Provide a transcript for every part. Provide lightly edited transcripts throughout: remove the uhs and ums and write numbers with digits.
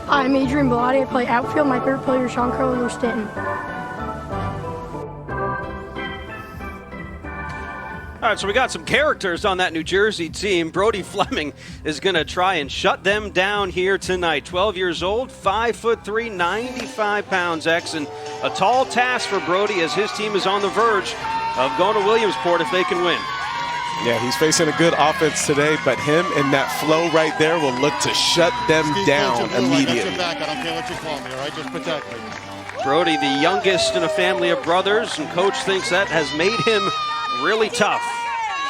I'm Adrian Bellotti. I play outfield. My favorite player is Sean Carlo Stanton. All right, so we got some characters on that New Jersey team. Brody Fleming is going to try and shut them down here tonight. 12 years old, 5'3", 95 pounds, X, and a tall task for Brody as his team is on the verge of going to Williamsport if they can win. Yeah, he's facing a good offense today, but him and that flow right there will look to shut them down immediately. I don't care what you call me, all right? Just protect me. Brody, the youngest in a family of brothers, and coach thinks that has made him really tough.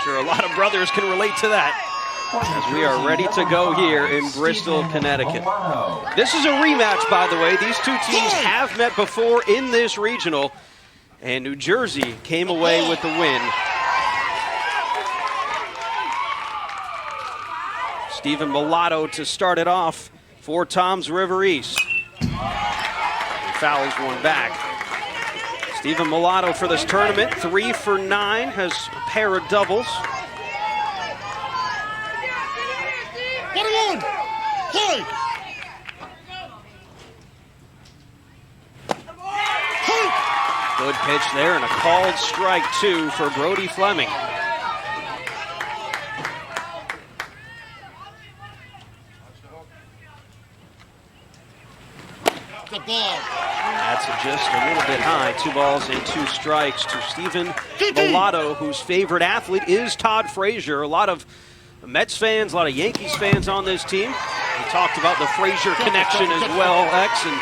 Sure, a lot of brothers can relate to that as we are ready to go here in Bristol, Connecticut. This is a rematch, by the way. These two teams have met before in this regional, and New Jersey came away with the win. Stephen Mulatto to start it off for Toms River East. He fouls one back. Stephen Mulatto for this tournament, 3 for 9, has a pair of doubles. Get it on! Hey! Good pitch there and a called strike 2 for Brody Fleming. That's just a little bit high. 2 balls and 2 strikes to Stephen Mulatto, whose favorite athlete is Todd Frazier. A lot of Mets fans, a lot of Yankees fans on this team. We talked about the Frazier connection as well, X. And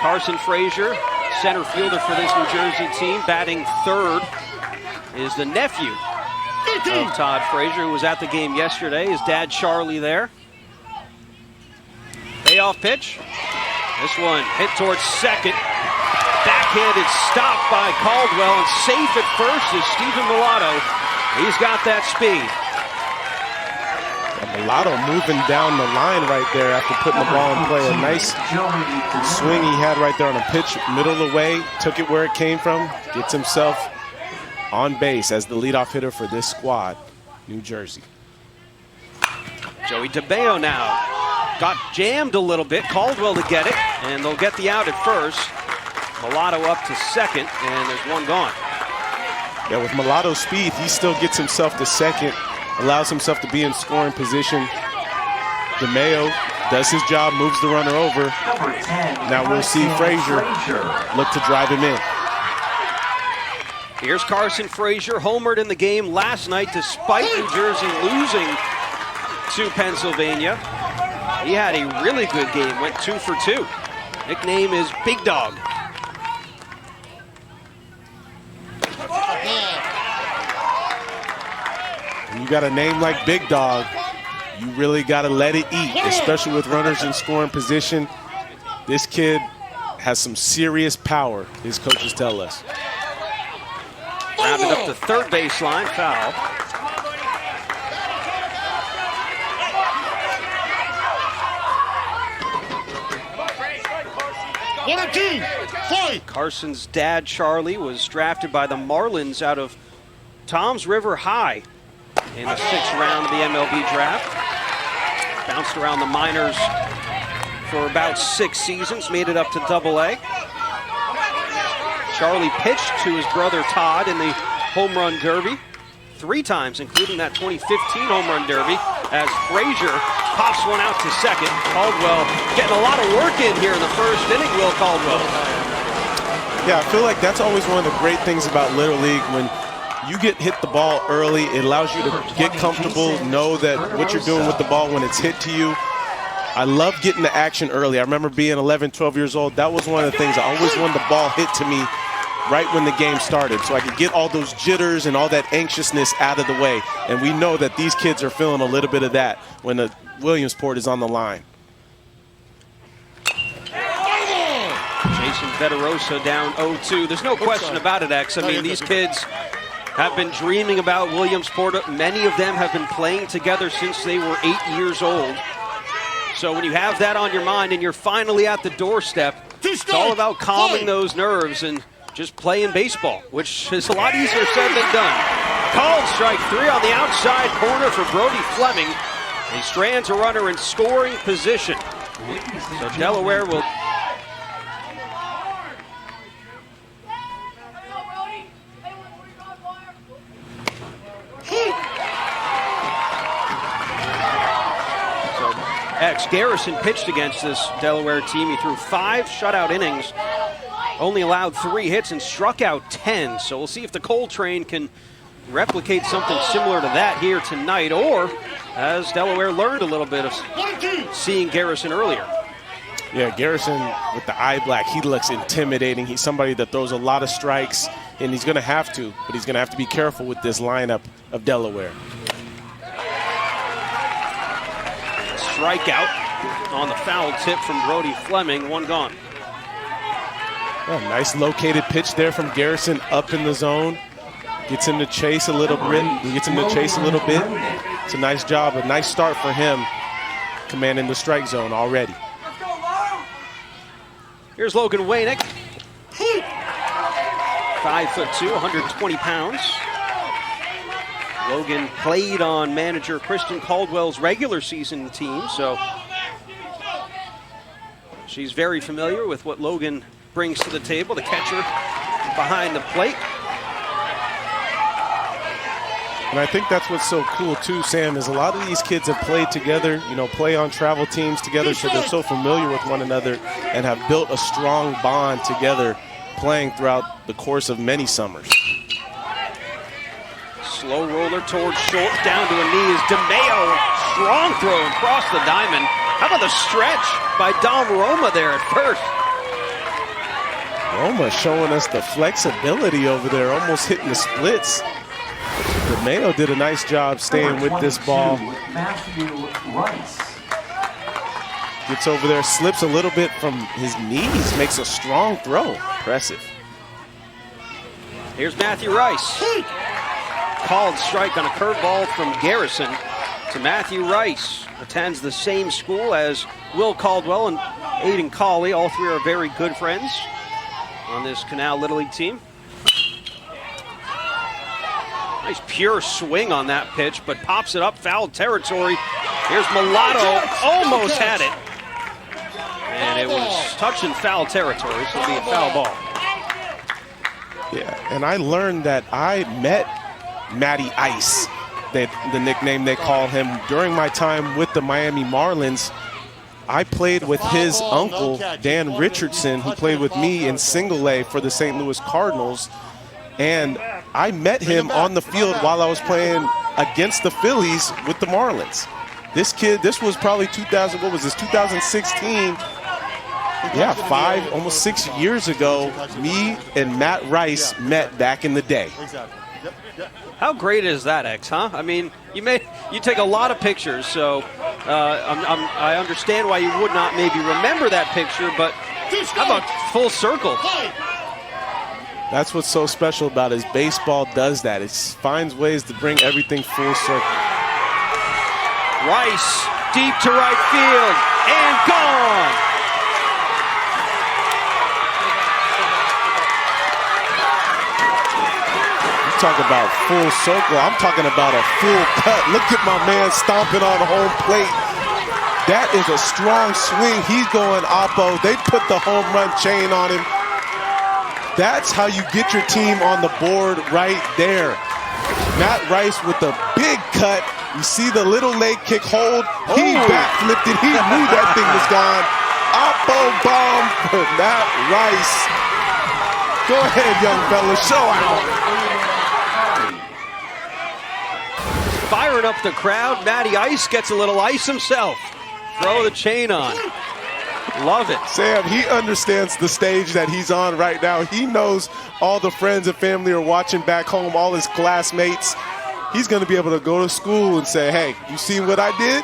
Carson Frazier, center fielder for this New Jersey team, batting third, is the nephew of Todd Frazier, who was at the game yesterday. His dad, Charlie, there. Payoff pitch. This one hit towards second. Backhanded stop by Caldwell, and safe at first is Stephen Mulatto. He's got that speed. And Mulatto moving down the line right there after putting the ball in play. A nice swing he had right there on a pitch, middle of the way, took it where it came from, gets himself on base as the leadoff hitter for this squad, New Jersey. Joey DeBeo now. Got jammed a little bit. Caldwell to get it, and they'll get the out at first. Mulatto up to second, and there's one gone. Yeah, with Mulatto's speed, he still gets himself to second, allows himself to be in scoring position. DeMeo does his job, moves the runner over. Now we'll see Frazier look to drive him in. Here's Carson Frazier, homered in the game last night despite New Jersey losing to Pennsylvania. He had a really good game, went 2 for 2. Nickname is Big Dog. When you got a name like Big Dog, you really got to let it eat, especially with runners in scoring position. This kid has some serious power, his coaches tell us. Rounded up the third baseline, foul. Carson's dad, Charlie, was drafted by the Marlins out of Toms River High in the 6th round of the MLB draft. Bounced around the minors for about 6 seasons, made it up to Double-A. Charlie pitched to his brother Todd in the Home Run Derby 3 times, including that 2015 Home Run Derby, as Frazier pops one out to second. Caldwell getting a lot of work in here in the first inning, Will Caldwell. Yeah, I feel like that's always one of the great things about Little League. When you get hit the ball early, it allows you to get comfortable, know that what you're doing with the ball when it's hit to you. I love getting the action early. I remember being 11, 12 years old. That was one of the things. I always wanted the ball hit to me right when the game started, so I could get all those jitters and all that anxiousness out of the way. And we know that these kids are feeling a little bit of that when the Williamsport is on the line. Jason Veterosa down 0-2. There's no question about it, X. I mean, these kids have been dreaming about Williamsport. Many of them have been playing together since they were 8 years old. So when you have that on your mind and you're finally at the doorstep, it's all about calming those nerves and just playing baseball, which is a lot easier said than done. Called strike 3 on the outside corner for Brody Fleming. He strands a runner in scoring position. So Delaware will... Garrison pitched against this Delaware team. He threw 5 shutout innings, only allowed 3 hits and struck out 10. So we'll see if the Coal Train can replicate something similar to that here tonight, or has Delaware learned a little bit of seeing Garrison earlier? Yeah, Garrison with the eye black, he looks intimidating. He's somebody that throws a lot of strikes, and he's going to have to, but he's going to have to be careful with this lineup of Delaware. Strikeout on the foul tip from Brody Fleming, 1 gone. Yeah, nice located pitch there from Garrison up in the zone. Gets him to chase a little bit. It's a nice job, a nice start for him, commanding the strike zone already. Here's Logan Waynick. 5'2", 120 pounds. Logan played on manager Kristen Caldwell's regular season team, so she's very familiar with what Logan brings to the table, the catcher behind the plate. And I think that's what's so cool too, Sam, is a lot of these kids have played together, play on travel teams together, so they're so familiar with one another and have built a strong bond together playing throughout the course of many summers. Slow roller towards short, down to a knee is DeMeo. Strong throw across the diamond. How about the stretch by Dom Roma there at first? Roma showing us the flexibility over there, almost hitting the splits. DeMeo did a nice job staying with this ball. Gets over there, slips a little bit from his knees, makes a strong throw. Impressive. Here's Matthew Rice. Called strike on a curveball from Garrison to Matthew Rice. Attends the same school as Will Caldwell and Aiden Cawley. All 3 are very good friends on this Canal Little League team. Nice pure swing on that pitch, but pops it up, foul territory. Here's Mulatto, almost had it. And it was touch and foul territory, so it'll be a foul ball. Yeah, and I learned that I met Matty Ice, the nickname they call him, during my time with the Miami Marlins. I played with his uncle, Dan Richardson, who played with me in single A for the St. Louis Cardinals. And I met him on the field while I was playing against the Phillies with the Marlins. This kid, this was probably 2016. Yeah, 5, almost 6 years ago, me and Matt Rice met back in the day. How great is that, X, huh? I mean, you take a lot of pictures, so I understand why you would not maybe remember that picture, but how about full circle? That's what's so special about it, is baseball does that. It finds ways to bring everything full circle. Rice, deep to right field, and gone! Talk about full circle. I'm talking about a full cut. Look at my man stomping on home plate. That is a strong swing. He's going oppo. They put the home run chain on him. That's how you get your team on the board right there. Matt Rice with a big cut. You see the little leg kick hold. He backflipped it. He knew that thing was gone. Oppo bomb for Matt Rice. Go ahead, young fella. Show out. Firing up the crowd. Matty Ice gets a little ice himself. Throw the chain on. Love it. Sam, he understands the stage that he's on right now. He knows all the friends and family are watching back home, all his classmates. He's going to be able to go to school and say, hey, you see what I did?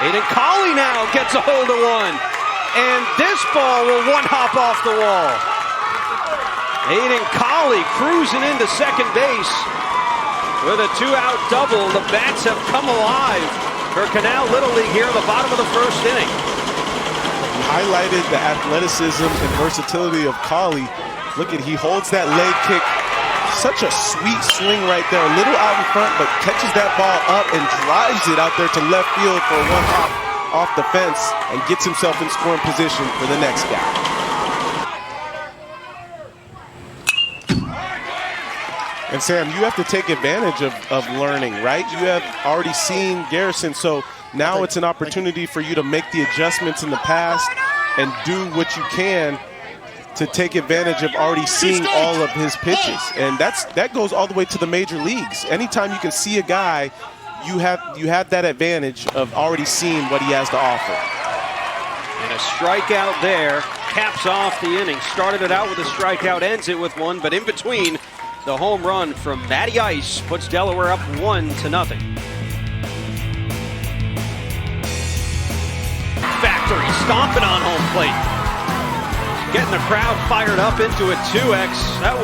Aiden Cawley now gets a hold of one. And this ball will one hop off the wall. Aiden Cawley cruising into second base with a 2-out double. The bats have come alive for Canal Little League here in the bottom of the first inning. He highlighted the athleticism and versatility of Cawley. Look at, he holds that leg kick such a sweet swing right there. A little out in front, but catches that ball up and drives it out there to left field for a one hop off the fence and gets himself in scoring position for the next guy. And Sam, you have to take advantage of learning, right? You have already seen Garrison, so now it's an opportunity for you to make the adjustments in the past and do what you can to take advantage of already seeing all of his pitches. And that goes all the way to the major leagues. Anytime you can see a guy, you have that advantage of already seeing what he has to offer. And a strikeout there caps off the inning. Started it out with a strikeout, ends it with one, but in between, the home run from Matty Ice puts Delaware up 1-0. Factory stomping on home plate. Getting the crowd fired up into a 2X. That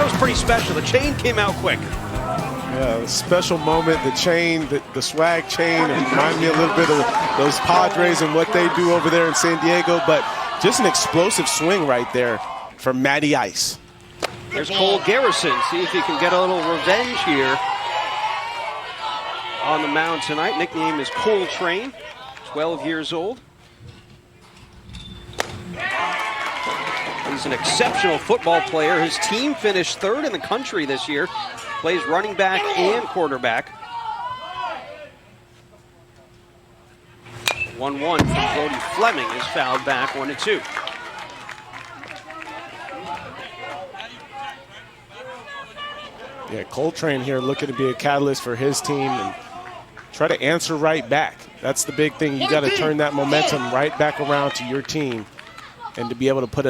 was pretty special. The chain came out quick. Yeah, a special moment. The chain, the swag chain, it reminded me a little bit of those Padres and what they do over there in San Diego, but just an explosive swing right there from Matty Ice. There's Cole Garrison. See if he can get a little revenge here on the mound tonight. Nickname is Coltrane, 12 years old. He's an exceptional football player. His team finished 3rd in the country this year. Plays running back and quarterback. 1-1 from Brody Fleming is fouled back, 1-2. Yeah, Coltrane here looking to be a catalyst for his team and try to answer right back. That's the big thing. You got to turn that momentum right back around to your team and to be able to put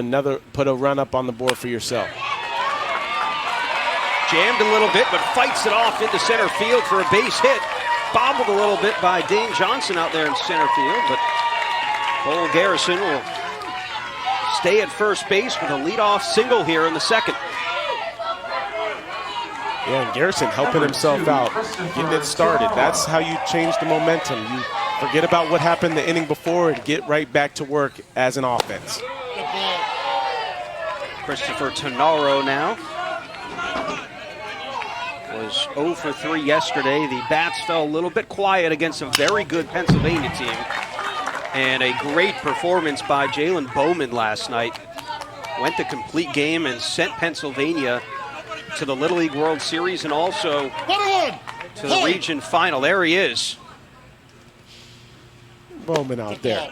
a run up on the board for yourself. Jammed a little bit, but fights it off into center field for a base hit. Bobbled a little bit by Dane Johnson out there in center field, but Cole Garrison will stay at first base with a leadoff single here in the second. Yeah, and Garrison helping himself out, getting it started. That's how you change the momentum. You forget about what happened the inning before and get right back to work as an offense. Christopher Tannaro now was 0 for 3 yesterday. The bats fell a little bit quiet against a very good Pennsylvania team. And a great performance by Jalen Bowman last night. Went the complete game and sent Pennsylvania to the Little League World Series and also to the region final. There he is. Bowman out there.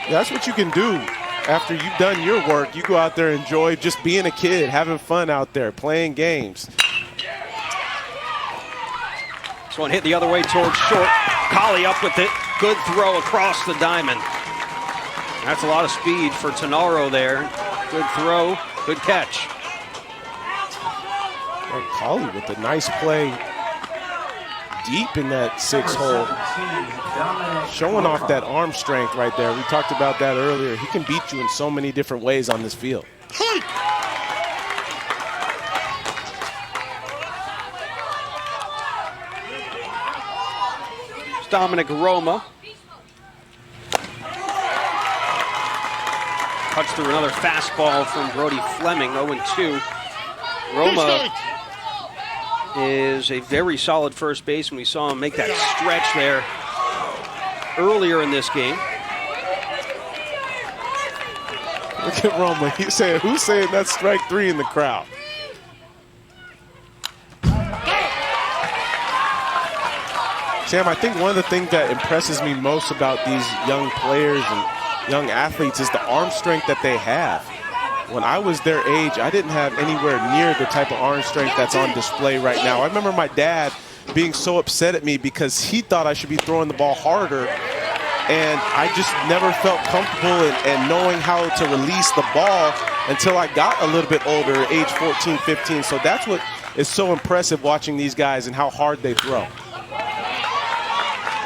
That's what you can do after you've done your work. You go out there and enjoy just being a kid, having fun out there, playing games. This one hit the other way towards short. Collie up with it. Good throw across the diamond. That's a lot of speed for Tannaro there. Good throw, good catch. And Collie with a nice play deep in that 6 hole. Showing off that arm strength right there. We talked about that earlier. He can beat you in so many different ways on this field. Dominic Roma. Cuts through another fastball from Brody Fleming, 0-2. Roma is a very solid first baseman. We saw him make that stretch there earlier in this game. Look at Roma. He's saying, who's saying that's strike 3 in the crowd? Sam, I think one of the things that impresses me most about these young players and young athletes is the arm strength that they have. When I was their age, I didn't have anywhere near the type of arm strength that's on display right now. I remember my dad being so upset at me because he thought I should be throwing the ball harder, and I just never felt comfortable in knowing how to release the ball until I got a little bit older, age 14, 15. So that's what is so impressive watching these guys and how hard they throw.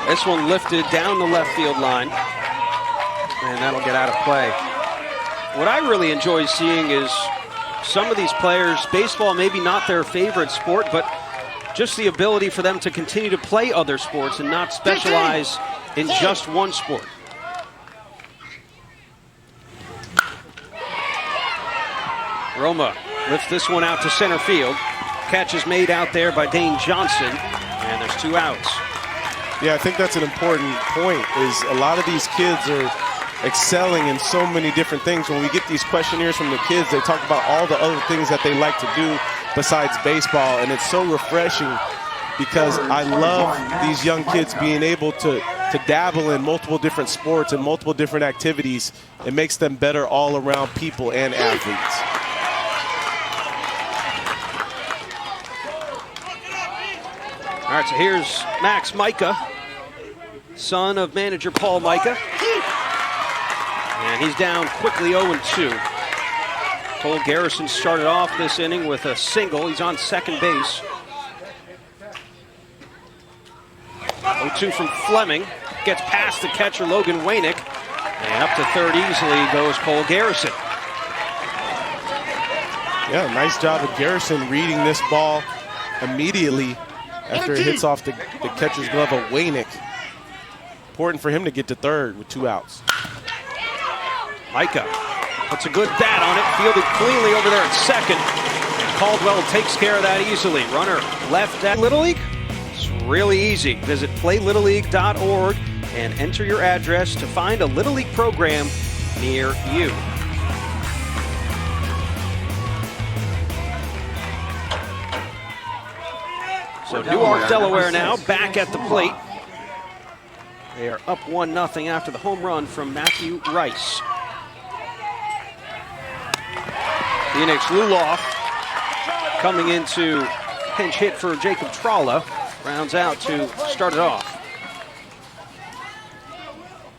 This one lifted down the left field line, and that'll get out of play. What I really enjoy seeing is some of these players, baseball maybe not their favorite sport, but just the ability for them to continue to play other sports and not specialize in just one sport. Roma lifts this one out to center field. Catch is made out there by Dane Johnson, and there's 2 outs. Yeah, I think that's an important point, is a lot of these kids are excelling in so many different things. When we get these questionnaires from the kids, they talk about all the other things that they like to do besides baseball, and it's so refreshing because I love these young kids being able to dabble in multiple different sports and multiple different activities. It makes them better all around people and athletes. All right, so here's Max Micah, son of manager Paul Micah. And he's down quickly 0-2. Cole Garrison started off this inning with a single. He's on second base. 0-2 from Fleming. Gets past the catcher Logan Wainick. And up to third easily goes Cole Garrison. Yeah, nice job of Garrison reading this ball immediately after it hits off the catcher's glove of Wainick. Important for him to get to third with 2 outs. Micah puts a good bat on it, fielded cleanly over there at second. And Caldwell takes care of that easily. Runner left at Little League. It's really easy. Visit playlittleLeague.org and enter your address to find a Little League program near you. So Newark, Delaware now back at the plate. They are up 1-0 after the home run from Matthew Rice. Phoenix Luloff coming into pinch hit for Jacob Tralla. Rounds out to start it off.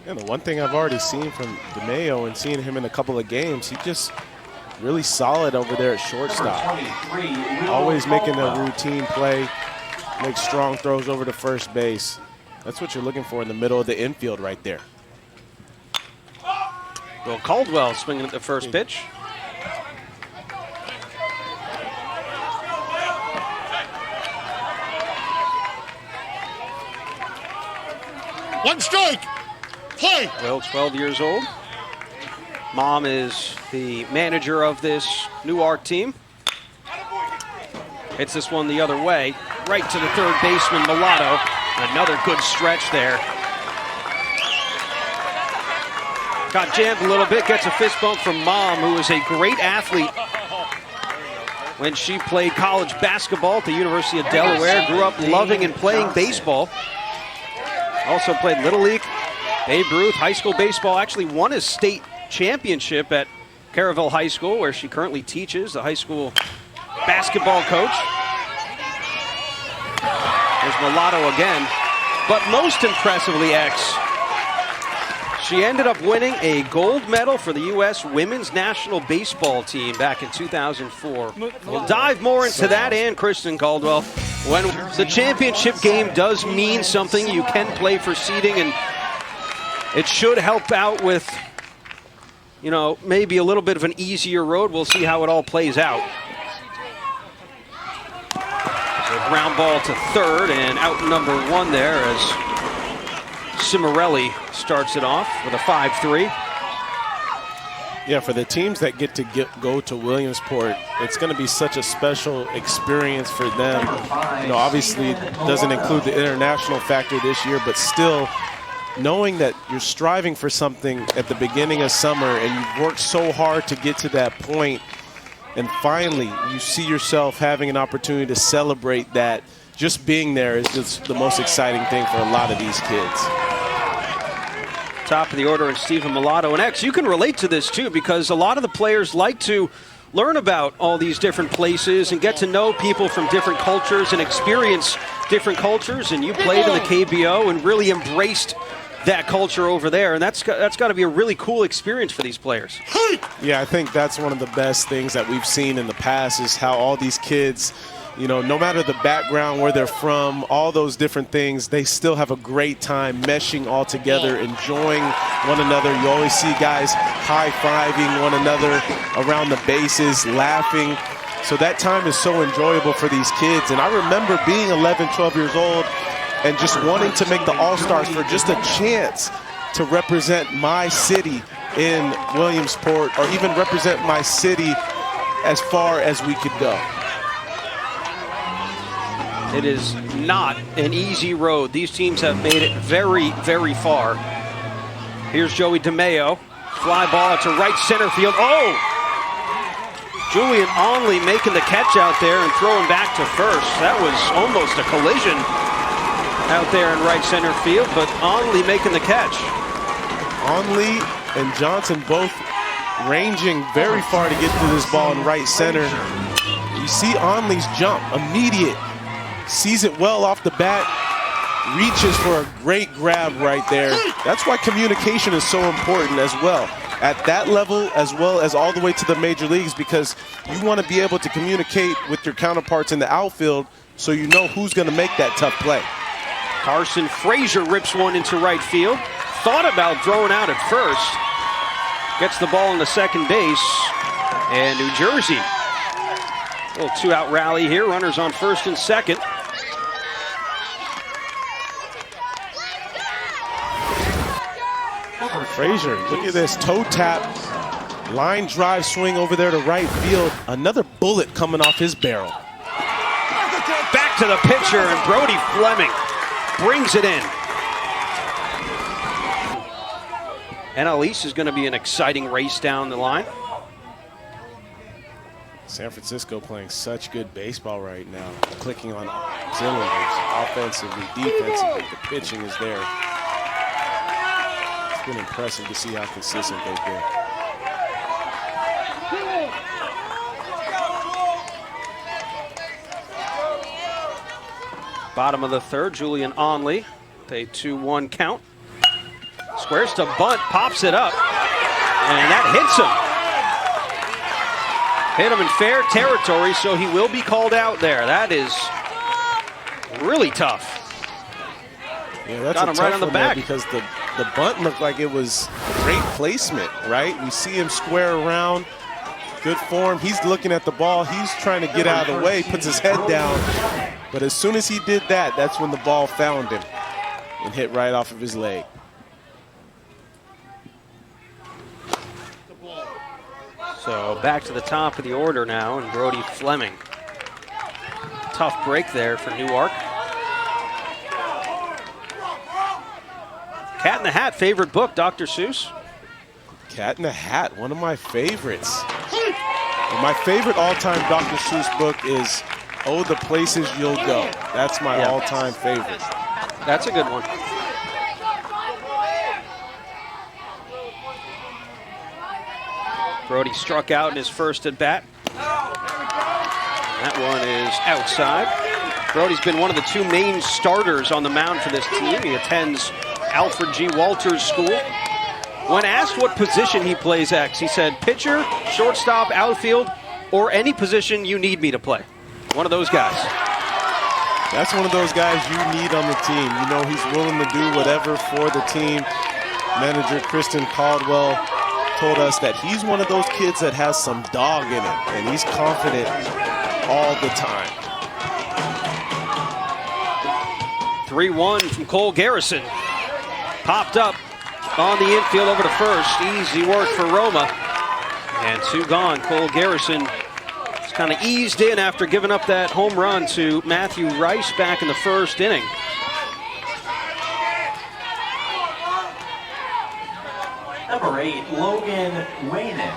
And the one thing I've already seen from DeMayo and seeing him in a couple of games, he just really solid over there at shortstop. Always making a routine play, makes strong throws over to first base. That's what you're looking for in the middle of the infield right there. Will Caldwell swinging at the first pitch. One strike. Play. Will, 12 years old. Mom is the manager of this Newark team. Hits this one the other way, right to the third baseman, Mulatto. Another good stretch there. Got jammed a little bit, gets a fist bump from Mom, who is a great athlete when she played college basketball at the University of Delaware. Grew up loving and playing baseball. Also played Little League, Babe Ruth, high school baseball. Actually won a state championship at Caravelle High School, where she currently teaches, the high school basketball coach. There's Mulatto again. But most impressively, X, she ended up winning a gold medal for the U.S. Women's National Baseball Team back in 2004. We'll dive more into that and Kristen Caldwell. When the championship game does mean something, you can play for seeding, and it should help out with, you know, maybe a little bit of an easier road. We'll see how it all plays out. A ground ball to third, and out number 1 there as Cimarelli starts it off with a 5-3. Yeah, for the teams that get to go to Williamsport, it's going to be such a special experience for them. You know, obviously it doesn't include the international factor this year, but still knowing that you're striving for something at the beginning of summer and you've worked so hard to get to that point, and finally you see yourself having an opportunity to celebrate that. Just being there is just the most exciting thing for a lot of these kids. Top of the order is Stephen Mulatto. And X, you can relate to this too, because a lot of the players like to learn about all these different places and get to know people from different cultures and experience different cultures. And you played in the KBO and really embraced that culture over there. And that's got to be a really cool experience for these players. Yeah, I think that's one of the best things that we've seen in the past is how all these kids, you know, no matter the background, where they're from, all those different things, they still have a great time meshing all together, enjoying one another. You always see guys high-fiving one another around the bases, laughing. So that time is so enjoyable for these kids. And I remember being 11, 12 years old and just wanting to make the All-Stars for just a chance to represent my city in Williamsport, or even represent my city as far as we could go. It is not an easy road. These teams have made it very, very far. Here's Joey DeMeo. Fly ball to right center field. Oh! Julian Onley making the catch out there and throwing back to first. That was almost a collision out there in right center field, but Onley making the catch. Onley and Johnson both ranging very far to get to this ball in right center. You see Onley's jump, immediate. Sees it well off the bat, reaches for a great grab right there. That's why communication is so important as well. At that level, as well as all the way to the major leagues, because you want to be able to communicate with your counterparts in the outfield so you know who's going to make that tough play. Carson Frazier rips one into right field. Thought about throwing out at first. Gets the ball into second base. And New Jersey. A little two-out rally here. Runners on first and second. Frazier, look at this toe tap, line drive swing over there to right field. Another bullet coming off his barrel. Back to the pitcher, and Brody Fleming brings it in. NL East is going to be an exciting race down the line. San Francisco playing such good baseball right now, clicking on cylinders, offensively, defensively. The pitching is there. It's been impressive to see how consistent they've been. Bottom of the third, Julian Onley. A 2-1 count. Squares to bunt, pops it up, and that hits him. Hit him in fair territory, so he will be called out there. That is really tough. Yeah, that's got him right on the back because the bunt looked like it was great placement, right? We see him square around, good form. He's looking at the ball. He's trying to get out of the way, puts his head down. But as soon as he did that, that's when the ball found him and hit right off of his leg. So back to the top of the order now, and Brody Fleming. Tough break there for Newark. Cat in the Hat, favorite book, Dr. Seuss? Cat in the Hat, one of my favorites. And my favorite all-time Dr. Seuss book is Oh, the Places You'll Go. That's my all-time favorite. That's a good one. Brody struck out in his first at bat. That one is outside. Brody's been one of the two main starters on the mound for this team. He attends Alfred G. Walters School. When asked what position he plays X, he said pitcher, shortstop, outfield, or any position you need me to play. One of those guys. That's one of those guys you need on the team. You know, he's willing to do whatever for the team. Manager Kristen Caldwell told us that he's one of those kids that has some dog in him, and he's confident all the time. 3-1 from Cole Garrison. Popped up on the infield over to first. Easy work for Roma. And two gone. Cole Garrison is kind of eased in after giving up that home run to Matthew Rice back in the first inning. Number 8, Logan Waynick.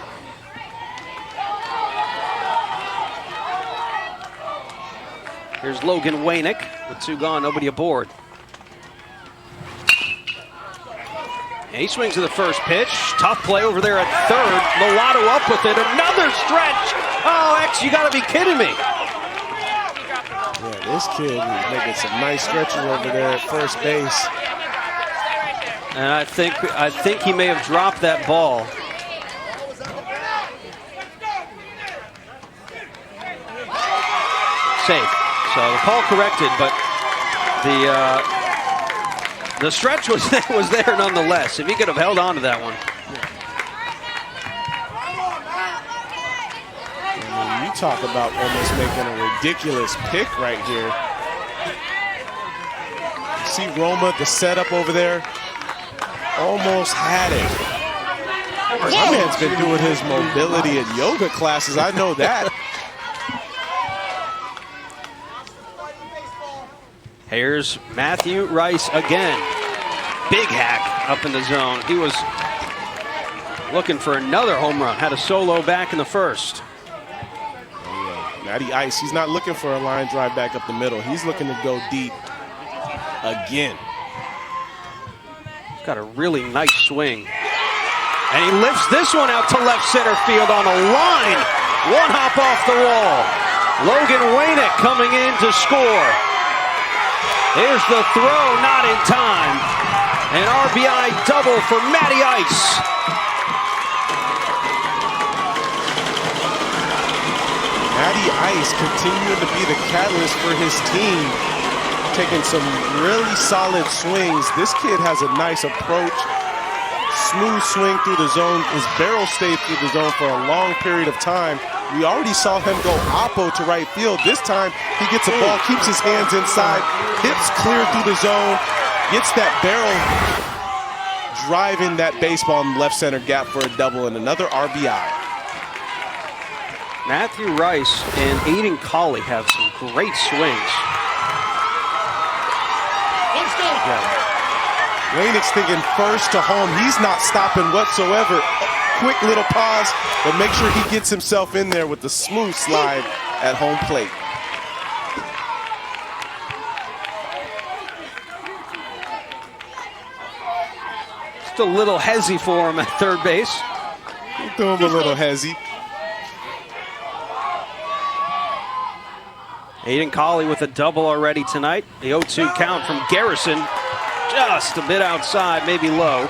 Here's Logan Waynick with two gone, nobody aboard. And he swings to the first pitch. Tough play over there at third. Mulatto up with it. Another stretch. Oh, X, you got to be kidding me. Yeah, this kid is making some nice stretches over there at first base. And I think he may have dropped that ball. Safe. So the call corrected, but the stretch was there nonetheless. If he could have held on to that one. I mean, you talk about almost making a ridiculous pick right here. You see Roma, the setup over there. Almost had it. My man's been doing his mobility and yoga classes. I know that. Here's Matthew Rice again. Big hack up in the zone. He was looking for another home run. Had a solo back in the first. Matty Ice, he's not looking for a line drive back up the middle. He's looking to go deep again. He's got a really nice swing. And he lifts this one out to left center field on a line. One hop off the wall. Logan Wainick coming in to score. Here's the throw, not in time. An RBI double for Matty Ice. Matty Ice continuing to be the catalyst for his team, taking some really solid swings. This kid has a nice approach, smooth swing through the zone. His barrel stayed through the zone for a long period of time. We already saw him go oppo to right field. This time he gets a ball, keeps his hands inside, hips clear through the zone, gets that barrel driving that baseball in the left center gap for a double and another RBI. Matthew Rice and Aiden Colley have some great swings. Let's go. Wainick's thinking first to home. He's not stopping whatsoever. Quick little pause, but make sure he gets himself in there with the smooth slide at home plate. Just a little hezzy for him at third base. Throw him a little hezzy. Aiden Colley with a double already tonight. The 0-2 count from Garrison. Just a bit outside, maybe low.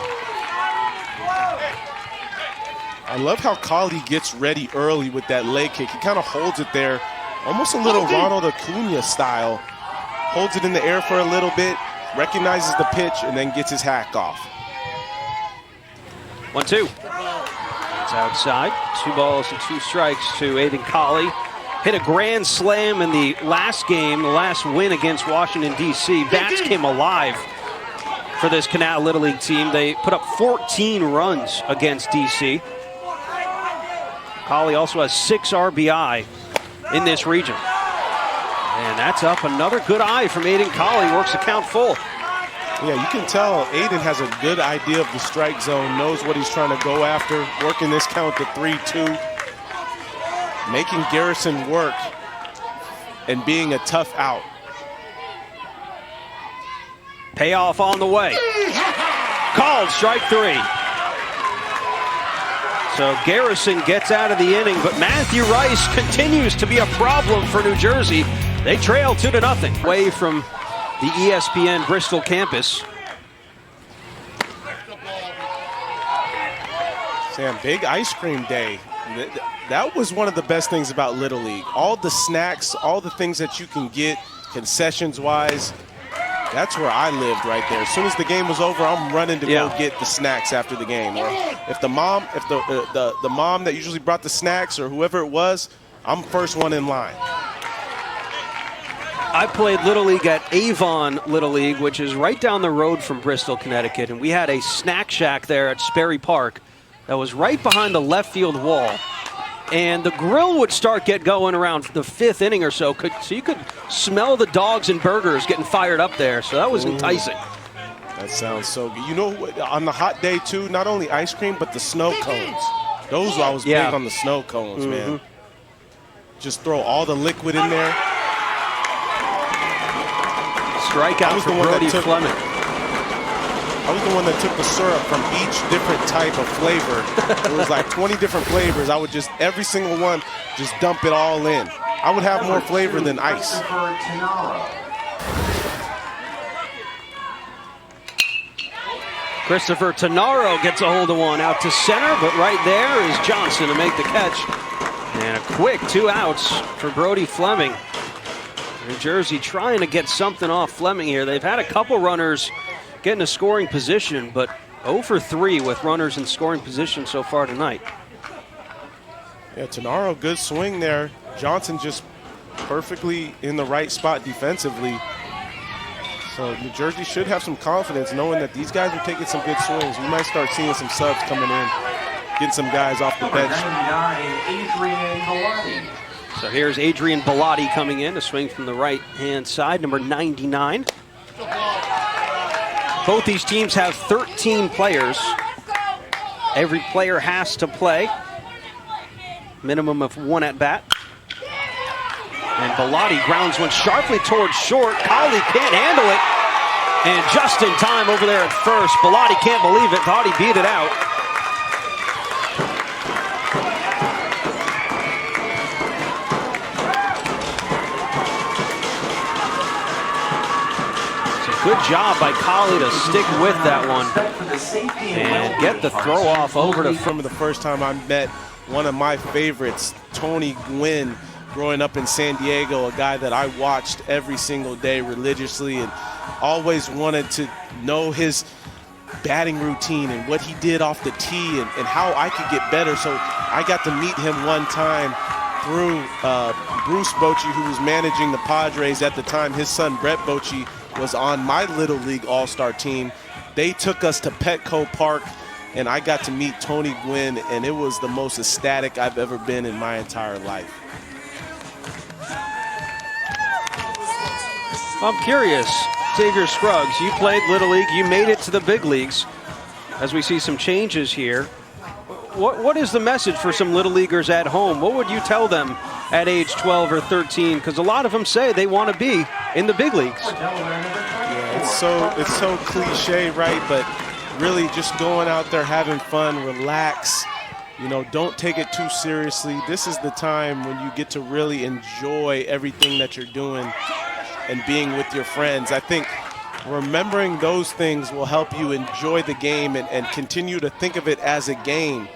I love how Colley gets ready early with that leg kick. He kind of holds it there, almost a little Ronald Acuna style. Holds it in the air for a little bit, recognizes the pitch, and then gets his hack off. 1-2. It's outside. 2 balls and 2 strikes to Aiden Colley. Hit a grand slam in the last game, the last win against Washington, D.C. Bats came alive for this Canal Little League team. They put up 14 runs against D.C. Colley also has 6 RBI in this region. And that's up another good eye from Aiden Colley. Works the count full. Yeah, you can tell Aiden has a good idea of the strike zone, knows what he's trying to go after, working this count to 3-2. Making Garrison work and being a tough out. Payoff on the way. Called strike 3. So Garrison gets out of the inning, but Matthew Rice continues to be a problem for New Jersey. They trail 2-0 away from the ESPN Bristol campus. Sam, big ice cream day. That was one of the best things about Little League. All the snacks, all the things that you can get concessions-wise, that's where I lived right there. As soon as the game was over, I'm running to go get the snacks after the game. Or if the mom, the mom that usually brought the snacks or whoever it was, I'm first one in line. I played Little League at Avon Little League, which is right down the road from Bristol, Connecticut, and we had a snack shack there at Sperry Park that was right behind the left field wall. And the grill would start get going around the 5th inning or so, so you could smell the dogs and burgers getting fired up there. So that was enticing. That sounds so good. You know, on the hot day too, not only ice cream but the snow cones. Those I was big on the snow cones, man. Just throw all the liquid in there. Strikeout for Brody Fleming. I was the one that took the syrup from each different type of flavor. It was like 20 different flavors. I would just, every single one, just dump it all in. I would have more flavor than ice. Christopher Tannaro gets a hold of one out to center, but right there is Johnson to make the catch. And a quick 2 outs for Brody Fleming. New Jersey trying to get something off Fleming here. They've had a couple runners get in a scoring position, but 0 for 3 with runners in scoring position so far tonight. Yeah, Tannaro, good swing there. Johnson just perfectly in the right spot defensively. So New Jersey should have some confidence knowing that these guys are taking some good swings. We might start seeing some subs coming in. getting some guys off the Number bench. 99, Adrian Bellotti. So here's Adrian Bellotti coming in to swing from the right-hand side, number 99. Both these teams have 13 players. Every player has to play. Minimum of 1 at bat. And Bellotti grounds one sharply towards short. Colley can't handle it. And just in time over there at first. Bellotti can't believe it. Thought he beat it out. Good job by Colley to stick with that one and get the throw off over to. From the first time I met one of my favorites, Tony Gwynn, growing up in San Diego, a guy that I watched every single day religiously and always wanted to know his batting routine and what he did off the tee and how I could get better. So I got to meet him one time through Bruce Bochy, who was managing the Padres at the time. His son, Brett Bochy, was on my Little League All-Star team. They took us to Petco Park, and I got to meet Tony Gwynn, and it was the most ecstatic I've ever been in my entire life. I'm curious, Xavier Scruggs, you played Little League, you made it to the big leagues. As we see some changes here, what is the message for some Little Leaguers at home? What would you tell them at age 12 or 13? Because a lot of them say they want to be in the big leagues. Yeah, it's so cliche, right? But really just going out there, having fun, relax. You know, don't take it too seriously. This is the time when you get to really enjoy everything that you're doing and being with your friends. I think remembering those things will help you enjoy the game and continue to think of it as a game.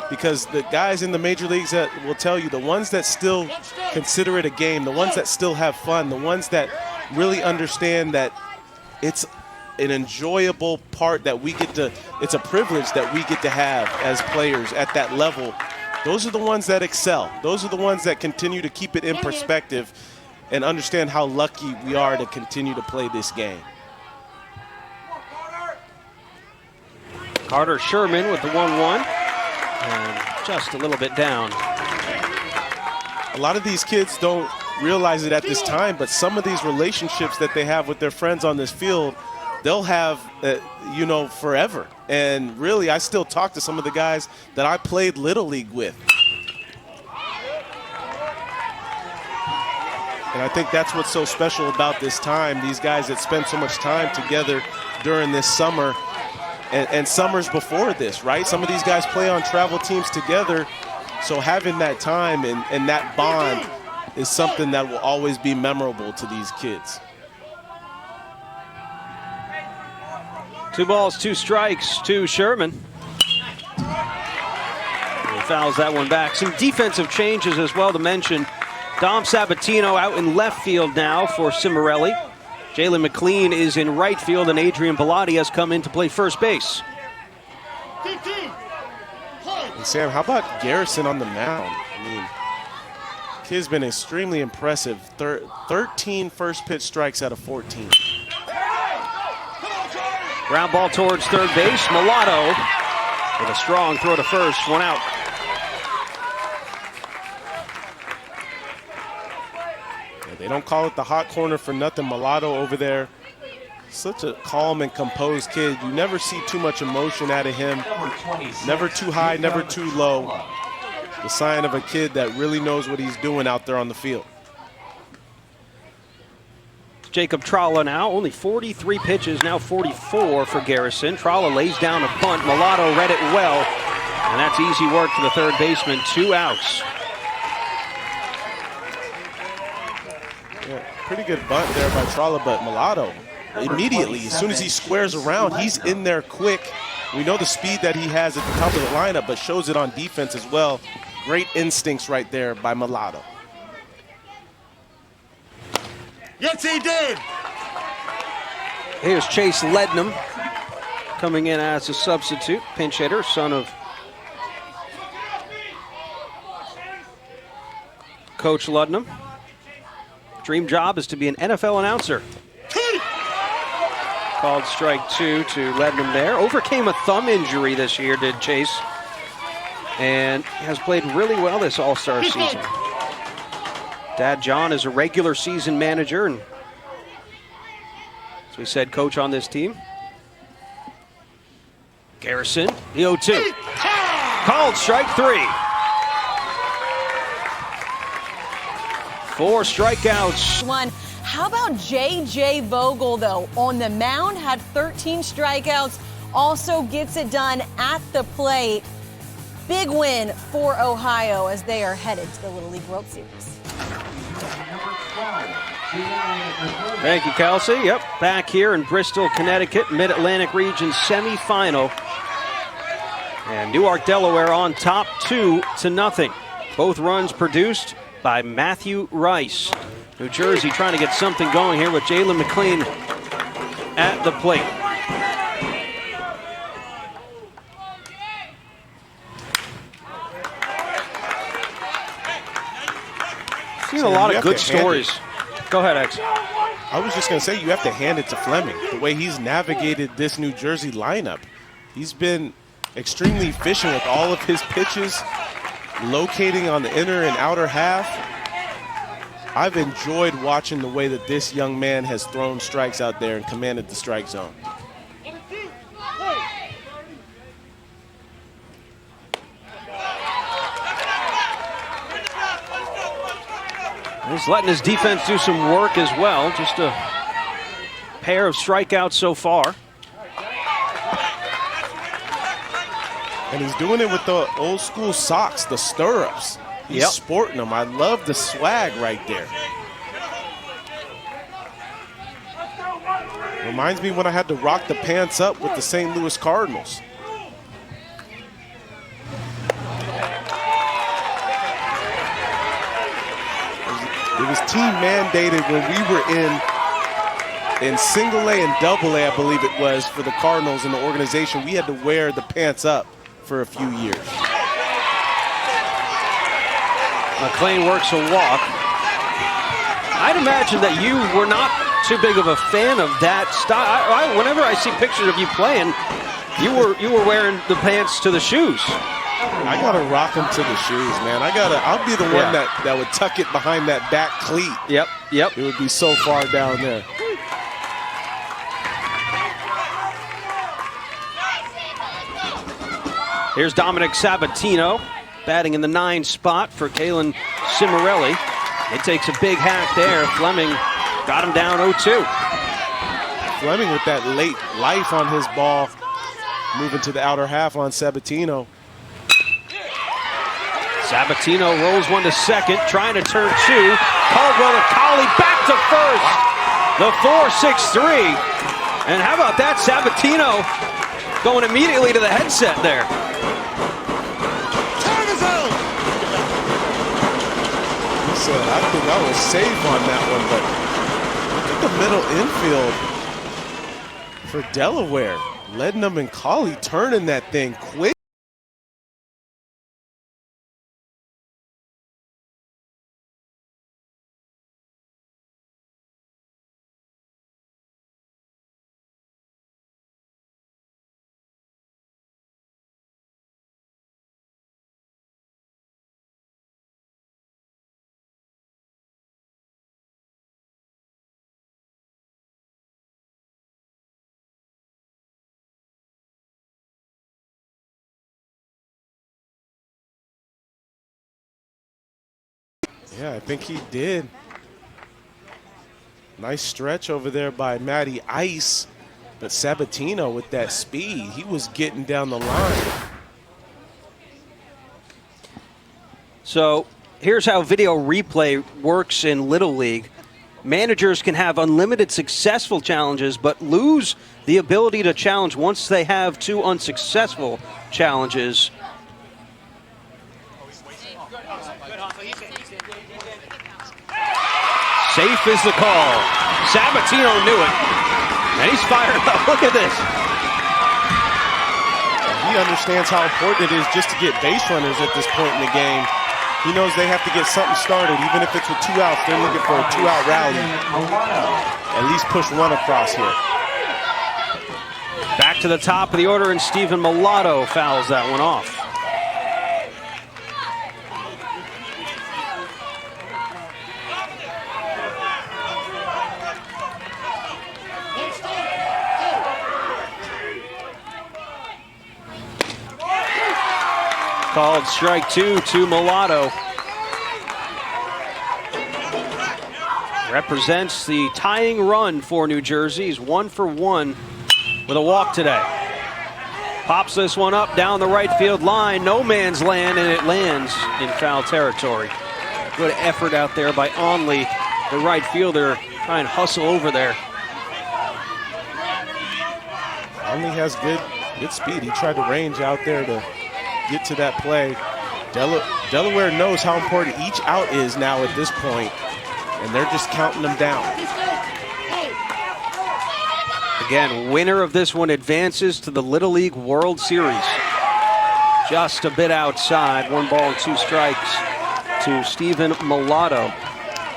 Because the guys in the major leagues that will tell you, the ones that still consider it a game, the ones that still have fun, the ones that really understand that it's an enjoyable part that we get to, it's a privilege that we get to have as players at that level, those are the ones that excel. Those are the ones that continue to keep it in perspective and understand how lucky we are to continue to play this game. Carter Sherman with the 1-1. And just a little bit down. A lot of these kids don't realize it at this time, but some of these relationships that they have with their friends on this field, they'll have, you know, forever. And really, I still talk to some of the guys that I played Little League with. And I think that's what's so special about this time, these guys that spend so much time together during this summer. And summers before this, right? Some of these guys play on travel teams together, so having that time and that bond is something that will always be memorable to these kids. 2 balls, 2 strikes to Sherman. He fouls that one back. Some defensive changes as well to mention. Dom Sabatino out in left field now for Cimarelli. Jalen McLean is in right field, and Adrian Bellotti has come in to play first base. And Sam, how about Garrison on the mound? I mean, kid's been extremely impressive. 13 first pitch strikes out of 14. Ground ball towards third base. Mulatto with a strong throw to first, 1 out. They don't call it the hot corner for nothing. Mulatto over there, such a calm and composed kid. You never see too much emotion out of him. Never too high, never too low. The sign of a kid that really knows what he's doing out there on the field. Jacob Tralla now, only 43 pitches, now 44 for Garrison. Tralla lays down a bunt. Mulatto read it well, and that's easy work for the third baseman. 2 outs. Yeah, pretty good bunt there by Tralla, but Mulatto, immediately, as soon as he squares around, he's in there quick. We know the speed that he has at the top of the lineup, but shows it on defense as well. Great instincts right there by Mulatto. Yes, he did. Here's Chase Lednam coming in as a substitute pinch hitter, son of Coach Ludnam. Dream job is to be an NFL announcer. Called strike 2 to Lednam there. Overcame a thumb injury this year, did Chase. and has played really well this All-Star season. Dad John is a regular season manager, and as we said, coach on this team. Garrison, the 0-2. Called strike 3. 4 strikeouts. How about J.J. Vogel, though? On the mound, had 13 strikeouts, also gets it done at the plate. Big win for Ohio as they are headed to the Little League World Series. Thank you, Kelsey. Yep, back here in Bristol, Connecticut, Mid-Atlantic Region semifinal. And Newark, Delaware on top 2-0. Both runs produced by Matthew Rice. New Jersey trying to get something going here with Jalen McLean at the plate. Seen a lot of good stories. Go ahead, X. I was just going to say, you have to hand it to Fleming. The way he's navigated this New Jersey lineup, he's been extremely efficient with all of his pitches, locating on the inner and outer half. I've enjoyed watching the way that this young man has thrown strikes out there and commanded the strike zone. He's letting his defense do some work as well. Just a pair of strikeouts so far. And he's doing it with the old school socks, the stirrups. He's sporting them. I love the swag right there. Reminds me when I had to rock the pants up with the St. Louis Cardinals. It was team mandated when we were in single A and double A, I believe it was, for the Cardinals in the organization. We had to wear the pants up for a few years. McLean works a walk. I'd imagine that you were not too big of a fan of that style. Whenever I see pictures of you playing, you were wearing the pants to the shoes. I gotta rock them to the shoes, man. I'll be the one that would tuck it behind that back cleat. Yep. It would be so far down there. Here's Dominic Sabatino batting in the 9 spot for Kalen Cimarelli. It takes a big hack there. Fleming got him down 0-2. Fleming with that late life on his ball, moving to the outer half on Sabatino. Sabatino rolls one to second, trying to turn 2. Caldwell to Colley, back to first. The 4-6-3. And how about that? Sabatino going immediately to the headset there. He said, I think I was safe on that one, but look at the middle infield for Delaware. Letting them and Colley turning that thing quick. Yeah, I think he did. Nice stretch over there by Matty Ice. But Sabatino with that speed, he was getting down the line. So here's how video replay works in Little League. Managers can have unlimited successful challenges, but lose the ability to challenge once they have 2 unsuccessful challenges. Safe is the call. Sabatino knew it. And he's fired up. Look at this. He understands how important it is just to get base runners at this point in the game. He knows they have to get something started. Even if it's with 2 outs, they're looking for a 2-out rally. At least push 1 across here. Back to the top of the order, and Stephen Mulatto fouls that one off. called strike 2 to Mulatto. Represents the tying run for New Jersey. He's 1 for 1 with a walk today. Pops this one up down the right field line. No man's land, and it lands in foul territory. Good effort out there by Onley, the right fielder, trying to hustle over there. Onley has good speed. He tried to range out there to get to that play. Delaware knows how important each out is now at this point, and they're just counting them down. Again, winner of this one advances to the Little League World Series. Just a bit outside, 1 ball and 2 strikes to Stephen Mulatto.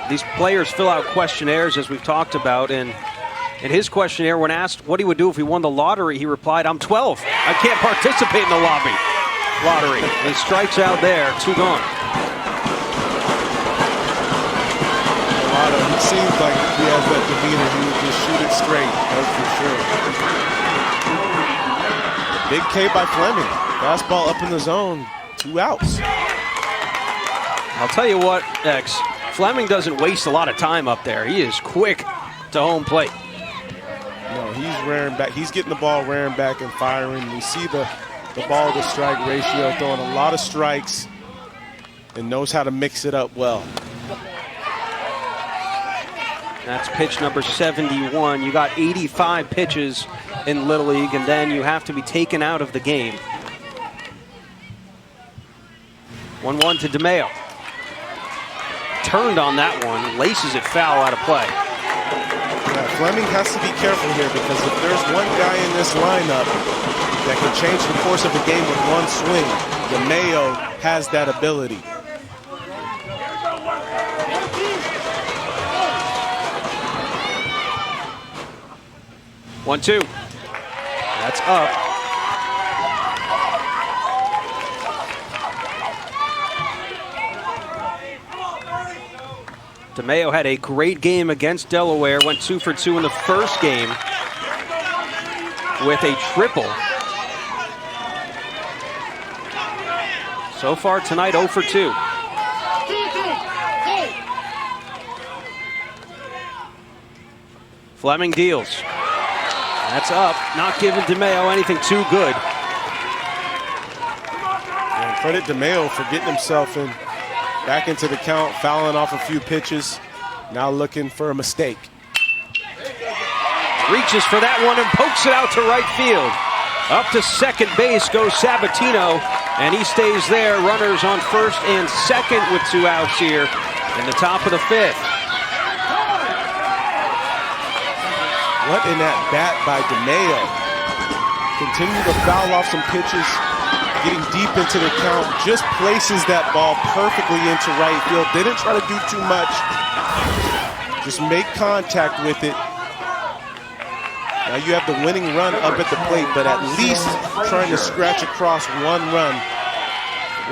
These players fill out questionnaires, as we've talked about, and in his questionnaire, when asked what he would do if he won the lottery, he replied, "I'm 12. I can't participate in the lottery." He strikes out there, 2 gone. He seems like he has that demeanor. He would just shoot it straight, that's for sure. Big K by Fleming. Fastball up in the zone, 2 outs. I'll tell you what, X, Fleming doesn't waste a lot of time up there. He is quick to home plate. No, he's rearing back. He's getting the ball rearing back and firing. We see the ball to strike ratio, throwing a lot of strikes and knows how to mix it up well. That's pitch number 71. You got 85 pitches in Little League, and then you have to be taken out of the game. 1-1 to DeMeo. Turned on that one, laces it foul out of play. Yeah, Fleming has to be careful here, because if there's one guy in this lineup that can change the course of a game with one swing, DeMeo has that ability. 1-2. That's up. DeMeo had a great game against Delaware. Went 2 for 2 in the first game with a triple. So far tonight, 0 for 2. Fleming deals. That's up. Not giving DeMeo anything too good. And credit DeMeo for getting himself back into the count, fouling off a few pitches. Now looking for a mistake. Reaches for that one and pokes it out to right field. Up to second base goes Sabatino, and he stays there. Runners on first and second with 2 outs here in the top of the 5th. What in that bat by DeMeo. Continue to foul off some pitches, getting deep into the count, just places that ball perfectly into right field. Didn't try to do too much, just make contact with it. Now you have the winning run up at the plate, but at least trying to scratch across 1 run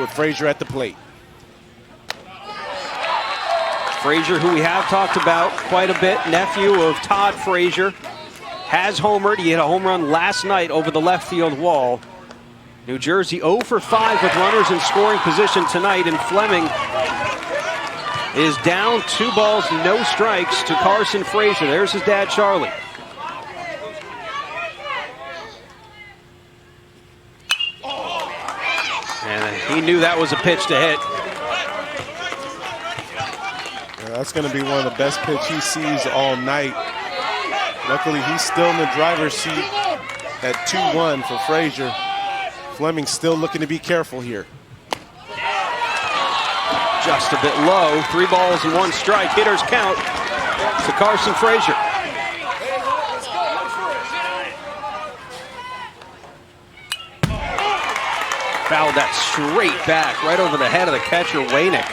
with Frazier at the plate. Frazier, who we have talked about quite a bit, nephew of Todd Frazier, has homered. He hit a home run last night over the left field wall. New Jersey 0 for 5 with runners in scoring position tonight, and Fleming is down 2 balls, no strikes to Carson Frazier. There's his dad, Charlie. And he knew that was a pitch to hit. That's going to be one of the best pitch he sees all night. Luckily, he's still in the driver's seat at 2-1 for Frazier. Fleming's still looking to be careful here. Just a bit low. 3 balls and 1 strike. Hitters count to Carson Frazier. Fouled that straight back, right over the head of the catcher, Wainick.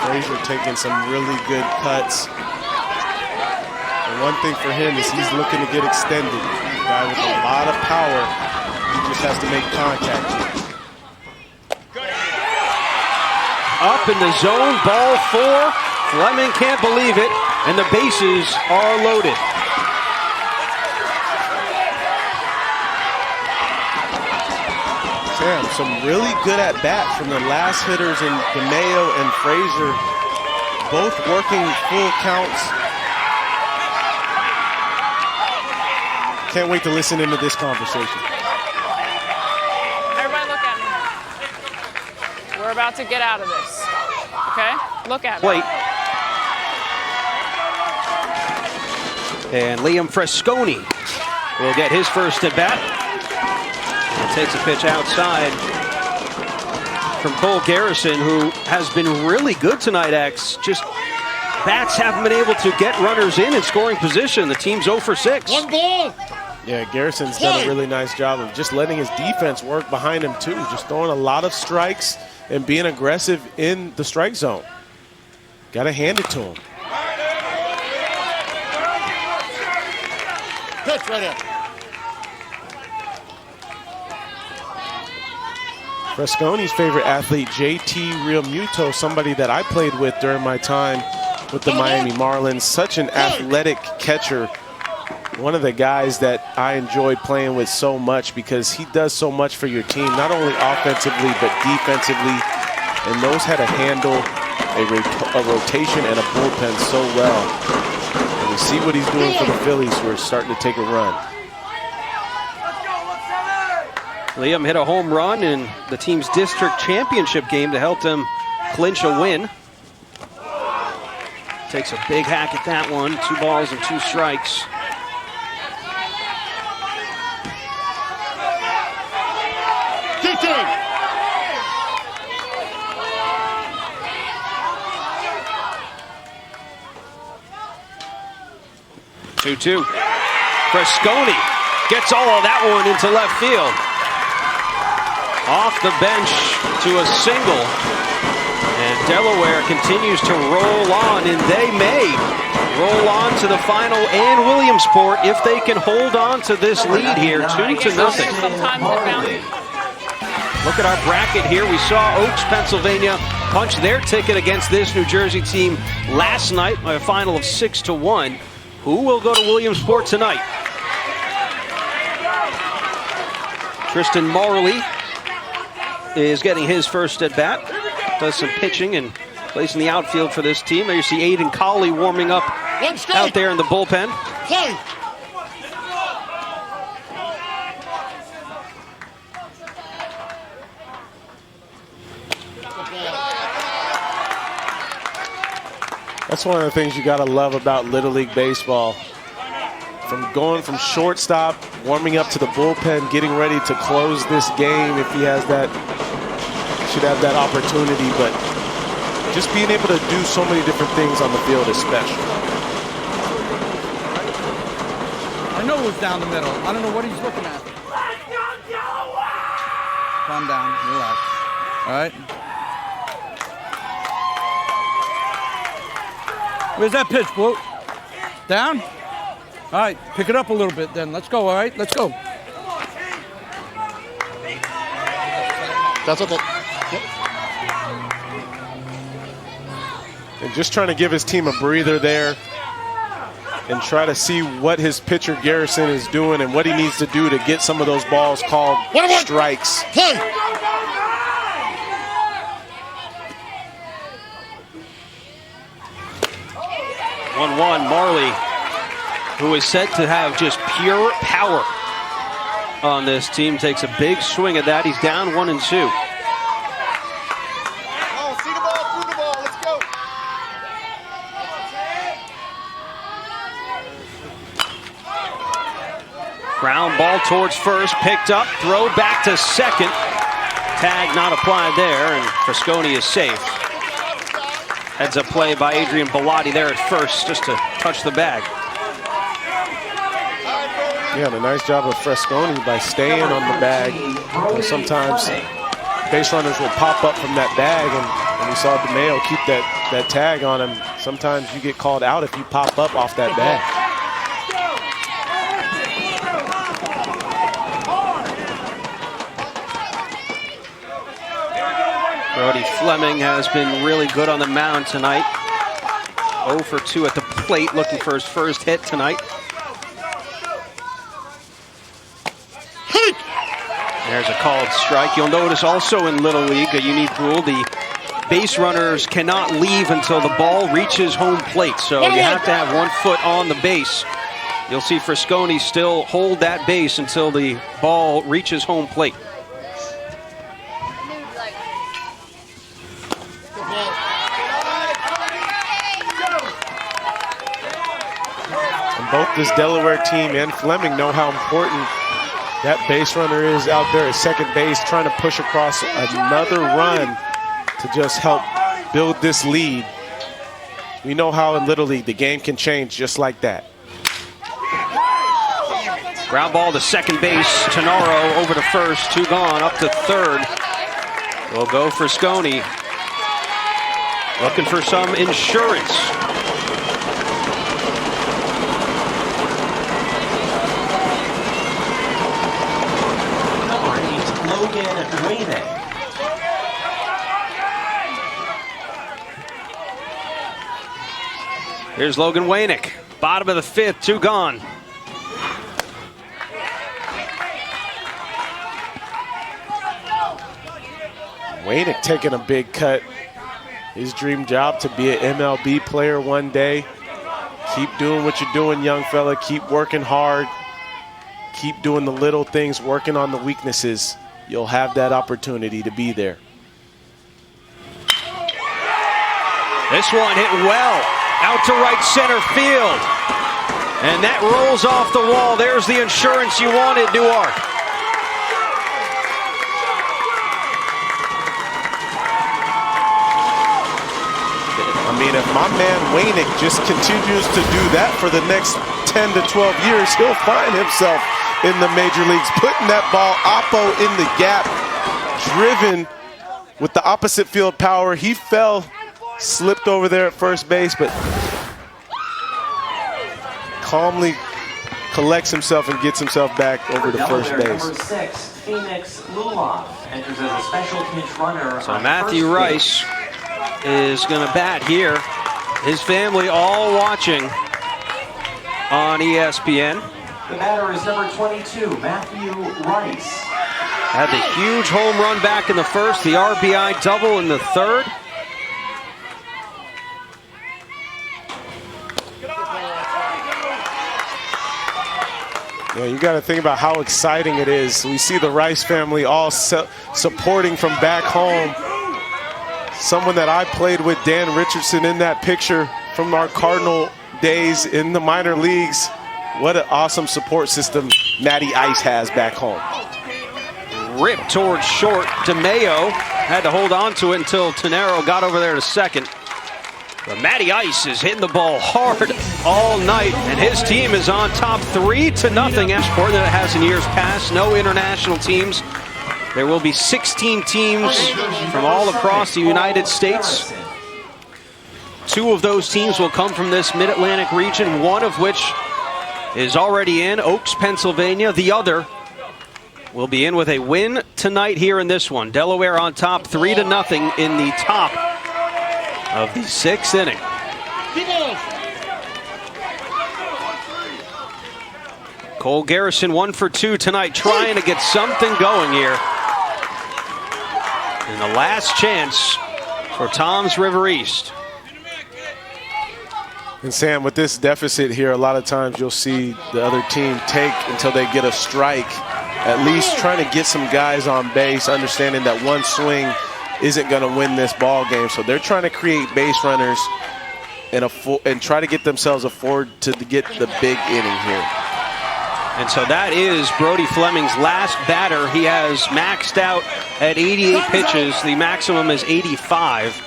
Frazier taking some really good cuts. And one thing for him is he's looking to get extended. He's a guy with a lot of power. He just has to make contact. Up in the zone, ball 4. Fleming can't believe it, and the bases are loaded. Sam, some really good at-bats from the last hitters in DeMayo and Frazier, both working full counts. Can't wait to listen into this conversation. Everybody look at me. We're about to get out of this. Okay? Look at me. Wait. And Liam Fresconi will get his first at bat. And takes a pitch outside from Cole Garrison, who has been really good tonight, X. Just bats haven't been able to get runners in scoring position. The team's 0 for 6. One ball. Yeah, Garrison's done a really nice job of just letting his defense work behind him too. Just throwing a lot of strikes and being aggressive in the strike zone. Got to hand it to him. Pitch right there. Fresconi's favorite athlete, JT Realmuto, somebody that I played with during my time with the Miami Marlins. Such an athletic catcher. One of the guys that I enjoyed playing with so much because he does so much for your team, not only offensively but defensively, and knows how to handle a rotation and a bullpen so well. And you see what he's doing for the Phillies, who are starting to take a run. Liam hit a home run in the team's district championship game to help them clinch a win. Takes a big hack at that one. 2 balls and 2 strikes. TToms. 2-2. Fresconi gets all of that one into left field. Off the bench to a single. And Delaware continues to roll on, and they may roll on to the final and Williamsport if they can hold on to this lead here, 2-0. Sometimes they're bound. Look at our bracket here. We saw Oaks, Pennsylvania punch their ticket against this New Jersey team last night by a final of 6-1. Who will go to Williamsport tonight? Tristan Morley is getting his first at bat. Does some pitching and plays in the outfield for this team. There you see Aiden Colley warming up out there in the bullpen. Play. That's one of the things you got to love about Little League Baseball. From going from shortstop, warming up to the bullpen, getting ready to close this game if he has that, should have that opportunity. But just being able to do so many different things on the field is special. I know it was down the middle. I don't know what he's looking at. Calm down, relax. All right. Where's that pitch, Blue? Down? All right, pick it up a little bit then. Let's go, all right? Let's go. That's okay. And just trying to give his team a breather there and try to see what his pitcher Garrison is doing and what he needs to do to get some of those balls called strikes. Play. 1-1, Marley, who is said to have just pure power on this team, takes a big swing at that. He's down 1-2. Oh, see the ball, through the ball. Let's go. Ground ball towards first, picked up, throw back to second. Tag not applied there, and Fresconi is safe. Heads up play by Adrian Bellotti there at first, just to touch the bag. Yeah, and a nice job of Fresconi by staying on the bag. And sometimes base runners will pop up from that bag, and we saw DeMayo keep that tag on him. Sometimes you get called out if you pop up off that bag. Brody Fleming has been really good on the mound tonight. 0 for 2 at the plate, looking for his first hit tonight. There's a called strike. You'll notice also in Little League, a unique rule, the base runners cannot leave until the ball reaches home plate. So you have to have 1 foot on the base. You'll see Frisconi still hold that base until the ball reaches home plate. And both this Delaware team and Fleming know how important that base runner is out there at second base, trying to push across another run to just help build this lead. We know how in Little League the game can change just like that. Ground ball to second base. Tenaro over to first. 2 gone. Up to third. Will go for Frisconi. Looking for some insurance. Number 8, Logan Waynick. Here's Logan Waynick. Bottom of the 5th. 2 gone. Waynick taking a big cut. His dream job to be an MLB player one day. Keep doing what you're doing, young fella. Keep working hard. Keep doing the little things, working on the weaknesses. You'll have that opportunity to be there. This one hit well. Out to right center field. And that rolls off the wall. There's the insurance you wanted, Newark. I mean, if my man Waynick just continues to do that for the next 10 to 12 years, he'll find himself in the major leagues, putting that ball oppo in the gap, driven with the opposite field power. He fell, slipped over there at first base, but calmly collects himself and gets himself back over to first base. Number 6, Phoenix Luloff enters as a special pinch runner. So Matthew Rice is going to bat here. His family all watching on ESPN. The batter is number 22, Matthew Rice. Had the huge home run back in the first, the RBI double in the third. Yeah, you got to think about how exciting it is. We see the Rice family all supporting from back home. Someone that I played with, Dan Richardson, in that picture from our Cardinal days in the minor leagues. What an awesome support system Matty Ice has back home. Rip towards short. DeMayo had to hold on to it until Tenaro got over there to second. But Matty Ice is hitting the ball hard all night, and his team is on top 3-0. More than it has in years past. No international teams. There will be 16 teams from all across the United States. 2 of those teams will come from this Mid-Atlantic region, one of which is already in, Oaks, Pennsylvania. The other will be in with a win tonight here in this one. Delaware on top 3-0 in the top of the 6th inning. Cole Garrison 1 for 2 tonight, trying to get something going here. And the last chance for Toms River East. And Sam, with this deficit here, a lot of times you'll see the other team take until they get a strike, at least trying to get some guys on base, understanding that one swing isn't going to win this ball game. So they're trying to create base runners and try to get themselves afford to get the big inning here. And so that is Brody Fleming's last batter. He has maxed out at 88 pitches. The maximum is 85.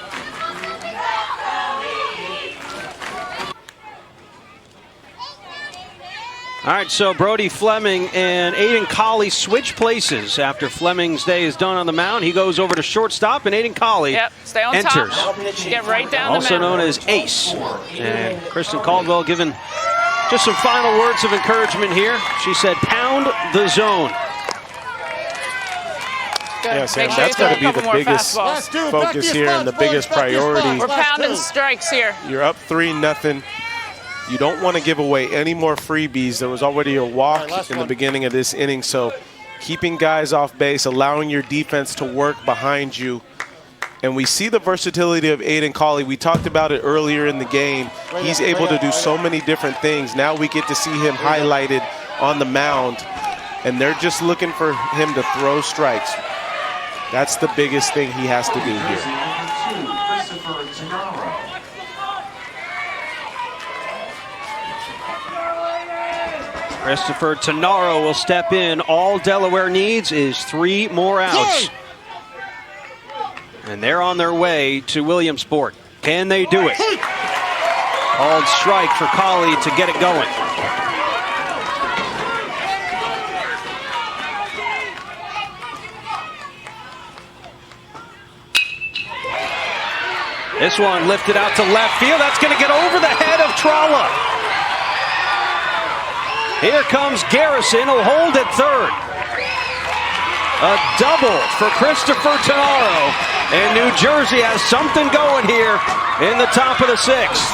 All right, so Brody Fleming and Aiden Colley switch places after Fleming's day is done on the mound. He goes over to shortstop, and Aiden Colley stay on enters. top. Get right down Also the mound. known as Ace. And Kristen Caldwell giving just some final words of encouragement here. She said, pound the zone. Yeah, Sam, Make sure that's you got to throw a be the couple more biggest fastballs. focus here and the biggest priority. We're pounding strikes here. You're up 3-0. You don't want to give away any more freebies. There was already a walk in the beginning of this inning, so keeping guys off base, allowing your defense to work behind you. And we see the versatility of Aiden Colley. We talked about it earlier in the game. He's able to do so many different things. Now we get to see him highlighted on the mound, and they're just looking for him to throw strikes. That's the biggest thing he has to do here. Christopher Tannaro will step in. All Delaware needs is 3 more outs. And they're on their way to Williamsport. Can they do it? Called strike for Colley to get it going. This one lifted out to left field. That's going to get over the head of Trolla. Here comes Garrison. He'll hold at third. A double for Christopher Tannaro. And New Jersey has something going here in the top of the 6th.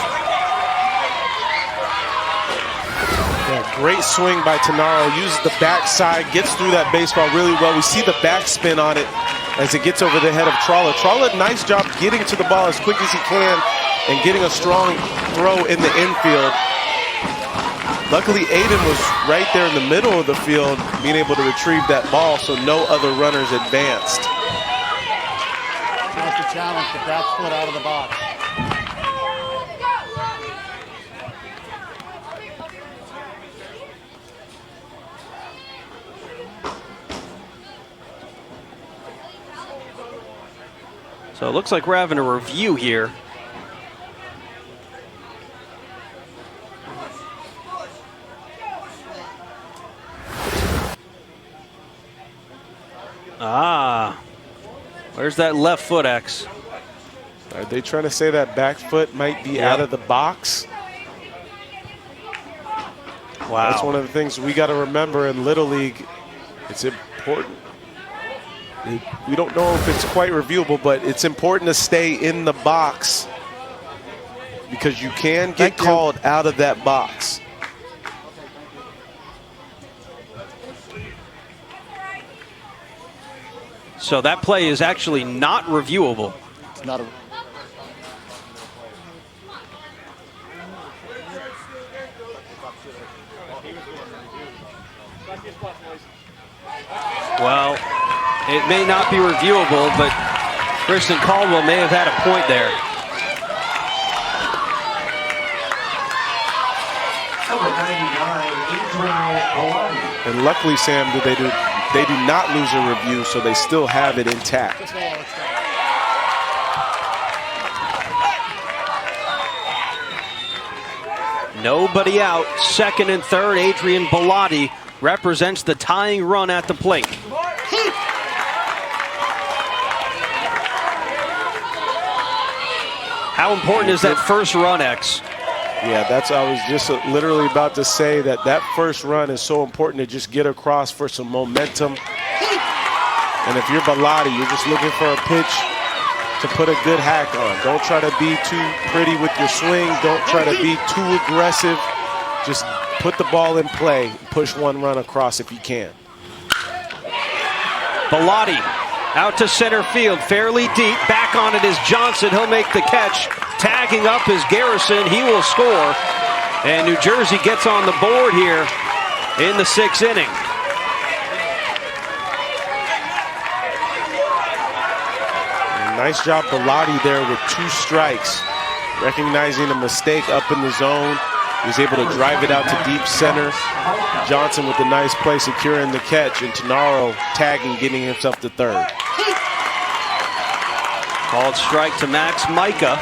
Yeah, great swing by Tannaro. Uses the backside, gets through that baseball really well. We see the backspin on it as it gets over the head of Trolla. Trolla, nice job getting to the ball as quick as he can and getting a strong throw in the infield. Luckily, Aiden was right there in the middle of the field, being able to retrieve that ball, so no other runners advanced. That's a challenge, the back foot out of the box. So it looks like we're having a review here. Where's that left foot, X? Are they trying to say that back foot might be out of the box? Wow. That's one of the things we got to remember in Little League. It's important. We don't know if it's quite reviewable, but it's important to stay in the box because you can get called out of that box. So that play is actually not reviewable. It's not a... Well, it may not be reviewable, but Kristen Caldwell may have had a point there. And luckily, Sam, they do not lose a review, so they still have it intact. Nobody out. Second and third, Adrian Bellotti represents the tying run at the plate. How important is that first run, X? Yeah, I was just literally about to say that first run is so important to just get across for some momentum. And if you're Bellotti, you're just looking for a pitch to put a good hack on. Don't try to be too pretty with your swing. Don't try to be too aggressive. Just put the ball in play. Push one run across if you can. Bellotti out to center field, fairly deep. Back on it is Johnson. He'll make the catch. Tagging up is Garrison. He will score. And New Jersey gets on the board here in the 6th inning. And nice job, Bellotti, there with 2 strikes. Recognizing a mistake up in the zone. He was able to drive it out to deep center. Johnson with a nice play securing the catch. And Tannaro tagging, getting himself to third. Called strike to Max Micah.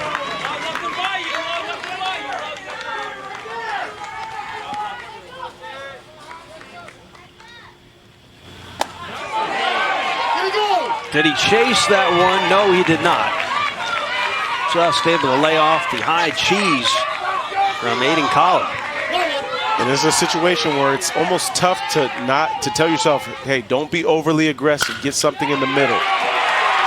Did he chase that one? No, he did not. Just able to lay off the high cheese from Aiden Colley. And this is a situation where it's almost tough to tell yourself, hey, don't be overly aggressive. Get something in the middle.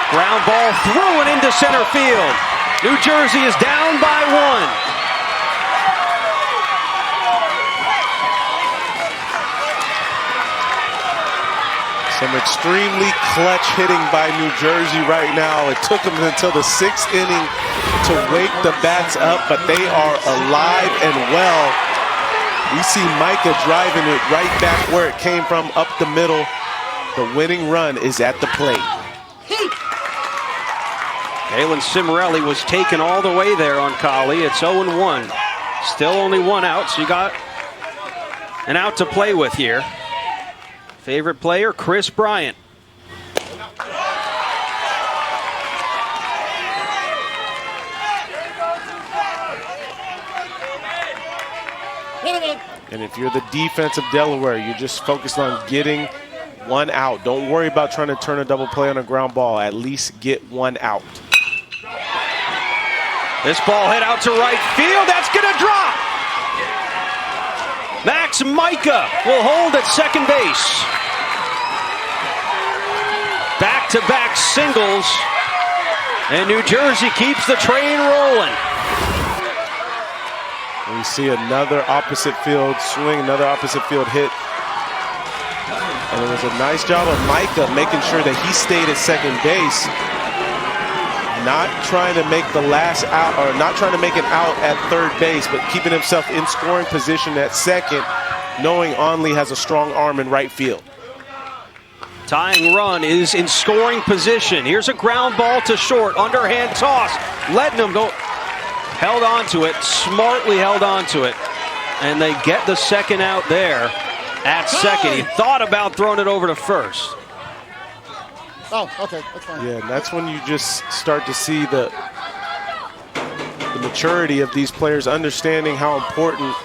Ground ball through and into center field. New Jersey is down by 1. Some extremely clutch hitting by New Jersey right now. It took them until the 6th inning to wake the bats up, but they are alive and well. We see Micah driving it right back where it came from, up the middle. The winning run is at the plate. Kalen Cimarelli was taken all the way there on Collie. It's 0-1. Still only one out, so you got an out to play with here. Favorite player, Chris Bryant. And if you're the defense of Delaware, you're just focused on getting one out. Don't worry about trying to turn a double play on a ground ball. At least get one out. This ball hit out to right field. That's going to drop. Max Micah will hold at second base. Back-to-back singles. And New Jersey keeps the train rolling. We see another opposite field swing, another opposite field hit. And it was a nice job of Micah making sure that he stayed at second base. Not trying to make the last out, or not trying to make an out at third base, but keeping himself in scoring position at second, knowing Onley has a strong arm in right field. Tying run is in scoring position. Here's a ground ball to short, underhand toss, letting him go. Held on to it, smartly held on to it, and they get the second out there at second. He thought about throwing it over to first. Oh, okay, that's fine. Yeah, and that's when you just start to see the maturity of these players, understanding how important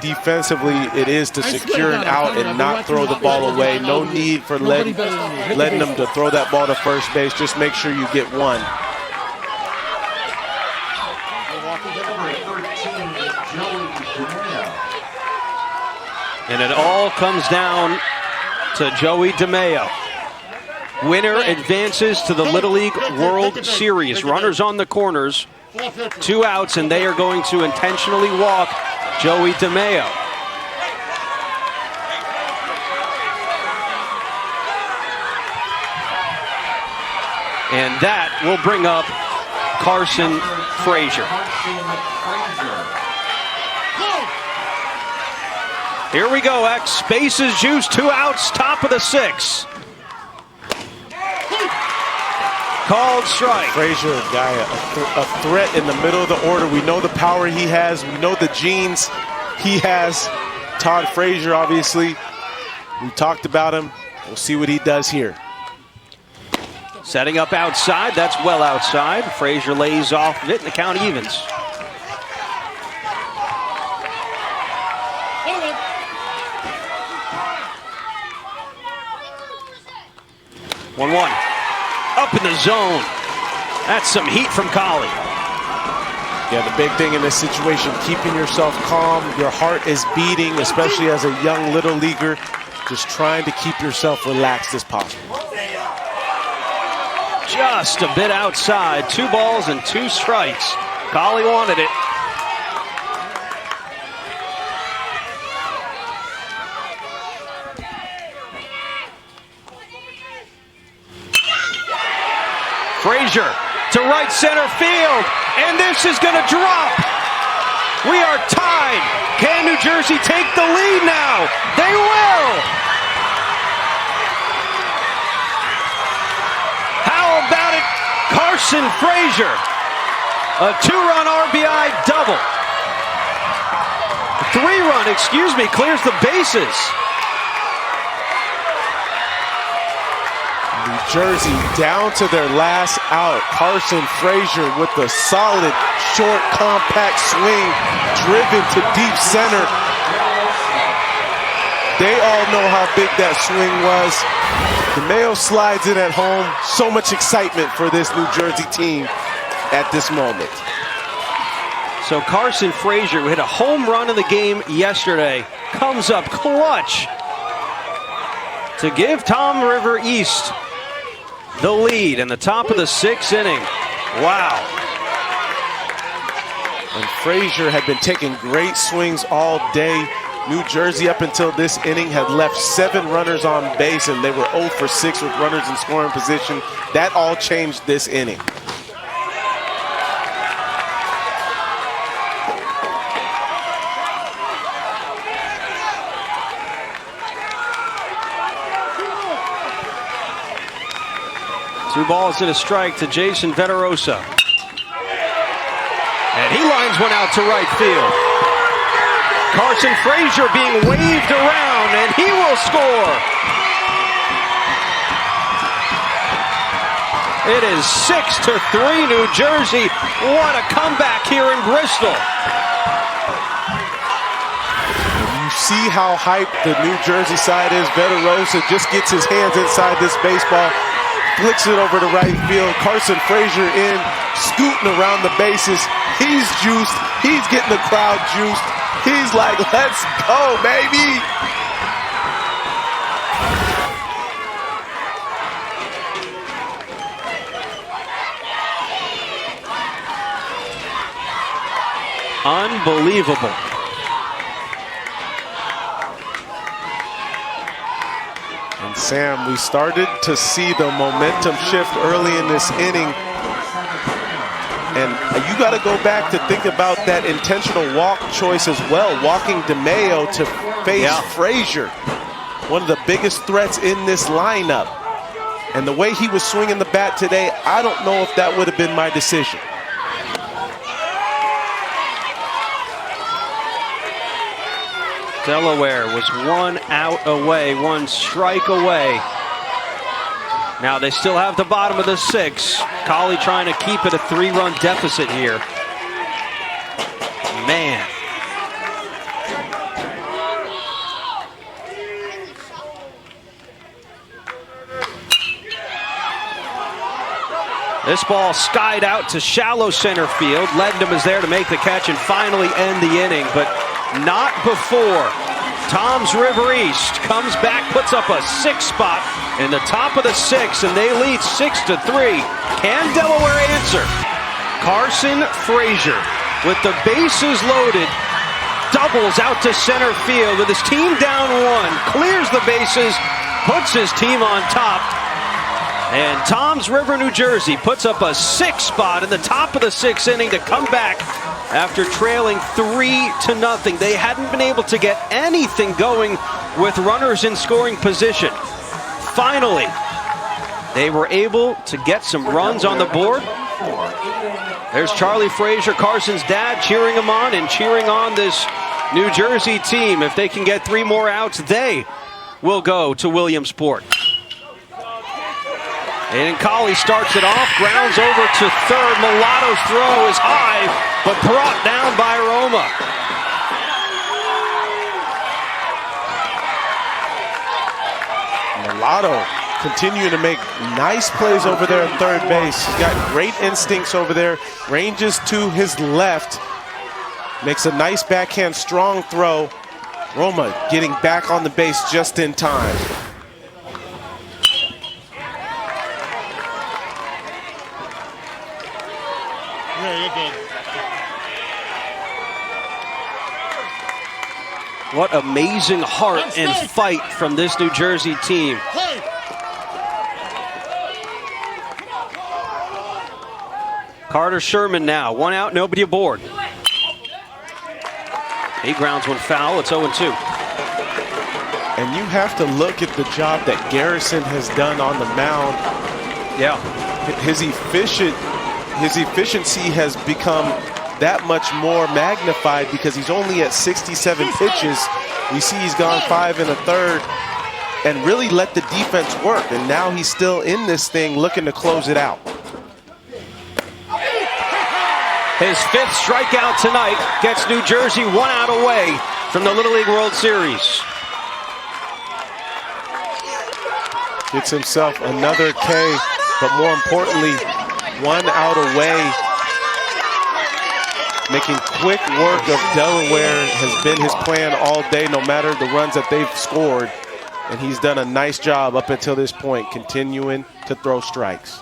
defensively it is to secure an out and not throw the ball away. No need for letting them to throw that ball to first base. Just make sure you get one. And it all comes down to Joey DeMayo. Winner advances to the Little League World Series. Runners on the corners, 2 outs, and they are going to intentionally walk Joey DeMayo. And that will bring up Carson Frazier. Here we go, X. Bases juice, 2 outs, top of the 6th. Called strike. Frazier, a guy, a threat in the middle of the order. We know the power he has. We know the genes he has. Todd Frazier, obviously. We talked about him. We'll see what he does here. Setting up outside. That's well outside. Frazier lays off of it, and the count evens. One. Up in the zone. That's some heat from Collie. Yeah, the big thing in this situation, keeping yourself calm. Your heart is beating, especially as a young little leaguer. Just trying to keep yourself relaxed as possible. Just a bit outside. 2 balls and 2 strikes. Collie wanted it. Frazier to right center field, and this is going to drop. We are tied. Can New Jersey take the lead now? They will. How about it, Carson Frazier? A 2-run RBI double. 3-run, excuse me, clears the bases. New Jersey down to their last out. Carson Frazier with the solid, short, compact swing, driven to deep center. They all know how big that swing was. DeMayo slides in at home. So much excitement for this New Jersey team at this moment. So Carson Frazier, who hit a home run in the game yesterday, comes up clutch to give Tom River East the lead in the top of the 6th inning. Wow. And Frazier had been taking great swings all day. New Jersey up until this inning had left 7 runners on base, and they were 0 for 6 with runners in scoring position. That all changed this inning. Two balls and a strike to Jason Veterosa. And he lines one out to right field. Carson Frazier being waved around, and he will score. It is 6-3 New Jersey. What a comeback here in Bristol. You see how hyped the New Jersey side is. Veterosa just gets his hands inside this baseball, flicks it over to right field. Carson Frazier in, scooting around the bases. He's juiced. He's getting the crowd juiced. He's like, let's go, baby. Unbelievable. And Sam, we started to see the momentum shift early in this inning. And you got to go back to think about that intentional walk choice as well, walking DeMayo to face Frazier, one of the biggest threats in this lineup. And the way he was swinging the bat today, I don't know if that would have been my decision. Delaware was 1 out away, 1 strike away. Now they still have the bottom of the 6th. Colley trying to keep it a 3-run deficit here. Man. This ball skied out to shallow center field. Ledendam is there to make the catch and finally end the inning, but not before Toms River East comes back, puts up a 6 spot in the top of the 6th, and they lead 6-3. Can Delaware answer? Carson Frazier, with the bases loaded, doubles out to center field with his team down 1, clears the bases, puts his team on top. And Toms River, New Jersey puts up a 6 spot in the top of the 6th inning to come back after trailing 3-0. They hadn't been able to get anything going with runners in scoring position. Finally, they were able to get some runs on the board. There's Charlie Frazier, Carson's dad, cheering him on and cheering on this New Jersey team. If they can get 3 more outs, they will go to Williamsport. And Colley starts it off, grounds over to third. Mulatto's throw is high, but brought down by Roma. Mulatto continuing to make nice plays over there at third base. He's got great instincts over there. Ranges to his left. Makes a nice backhand strong throw. Roma getting back on the base just in time. What amazing heart and fight from this New Jersey team. Carter Sherman now, 1 out, nobody aboard. He grounds one foul, it's 0-2. And you have to look at the job that Garrison has done on the mound. Yeah. His efficiency has become that much more magnified because he's only at 67 pitches. We see he's gone 5 1/3 and really let the defense work. And now he's still in this thing looking to close it out. His 5th strikeout tonight gets New Jersey 1 out away from the Little League World Series. Gets himself another K, but more importantly, 1 out away. Making quick work of Delaware has been his plan all day, no matter the runs that they've scored. And he's done a nice job up until this point, continuing to throw strikes.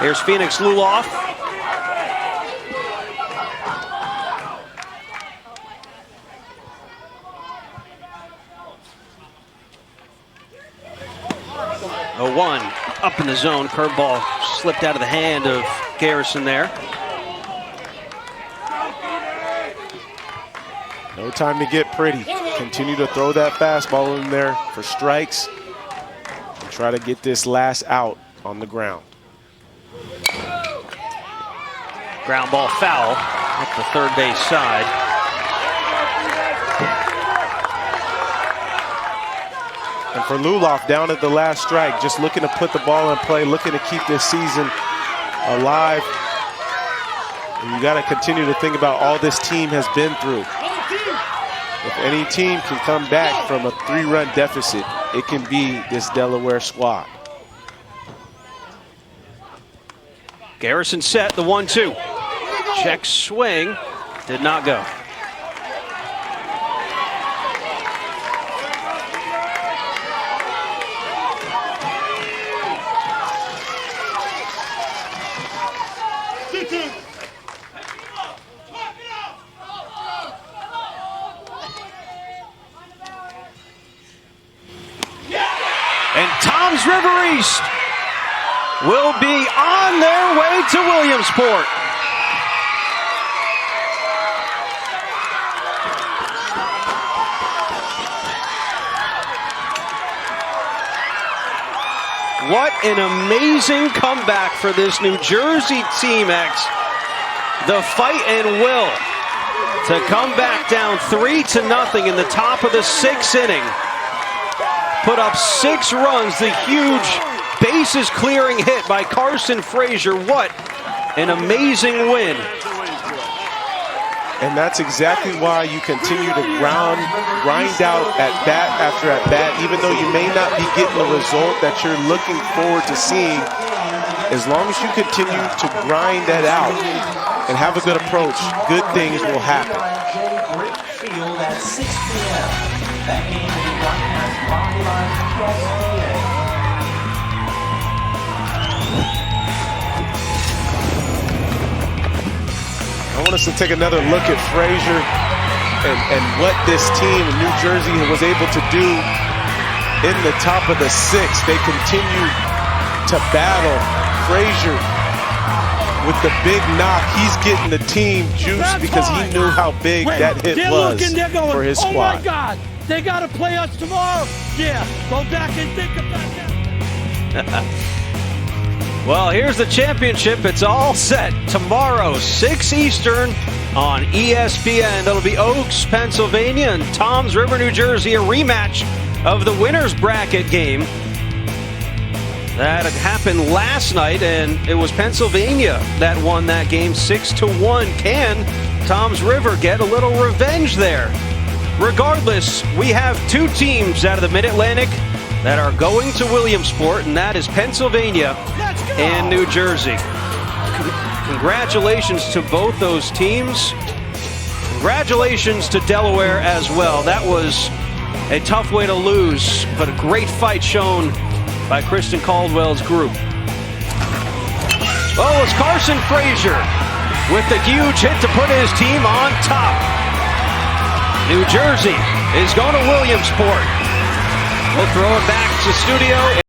Here's Phoenix Luloff. Oh, 1 up in the zone. Curveball slipped out of the hand of Garrison there. No time to get pretty. Continue to throw that fastball in there for strikes and try to get this last out on the ground. Ground ball foul at the third base side. And for Luloff, down at the last strike, just looking to put the ball in play, looking to keep this season alive. And you got to continue to think about all this team has been through. If any team can come back from a 3-run deficit, it can be this Delaware squad. Garrison set the 1-2. Check swing, did not go. And Toms River East will be on their way to Williamsport. What an amazing comeback for this New Jersey team, X. The fight and will to come back down 3-0 in the top of the 6th inning. Put up 6 runs, the huge bases clearing hit by Carson Frazier. What an amazing win. And that's exactly why you continue to grind out at bat after at bat, even though you may not be getting the result that you're looking forward to seeing. As long as you continue to grind that out and have a good approach, good things will happen. At 6 p.m. That game will be broadcast live on TSPA. I want us to take another look at Frazier and what this team in New Jersey was able to do in the top of the 6th. They continue to battle. Frazier with the big knock. He's getting the team juiced because he knew how big that hit was for his squad. Oh my God, they got to play us tomorrow. Yeah, go back and think about that. Well, here's the championship. It's all set. Tomorrow, 6 Eastern on ESPN. That'll be Oaks, Pennsylvania, and Toms River, New Jersey, a rematch of the winner's bracket game. That had happened last night, and it was Pennsylvania that won that game 6-1. Can Toms River get a little revenge there? Regardless, we have 2 teams out of the Mid-Atlantic that are going to Williamsport, and that is Pennsylvania and New Jersey. Congratulations to both those teams. Congratulations to Delaware as well. That was a tough way to lose, but a great fight shown by Kristen Caldwell's group. Oh, it's Carson Frazier with the huge hit to put his team on top. New Jersey is going to Williamsport. We'll throw it back to studio.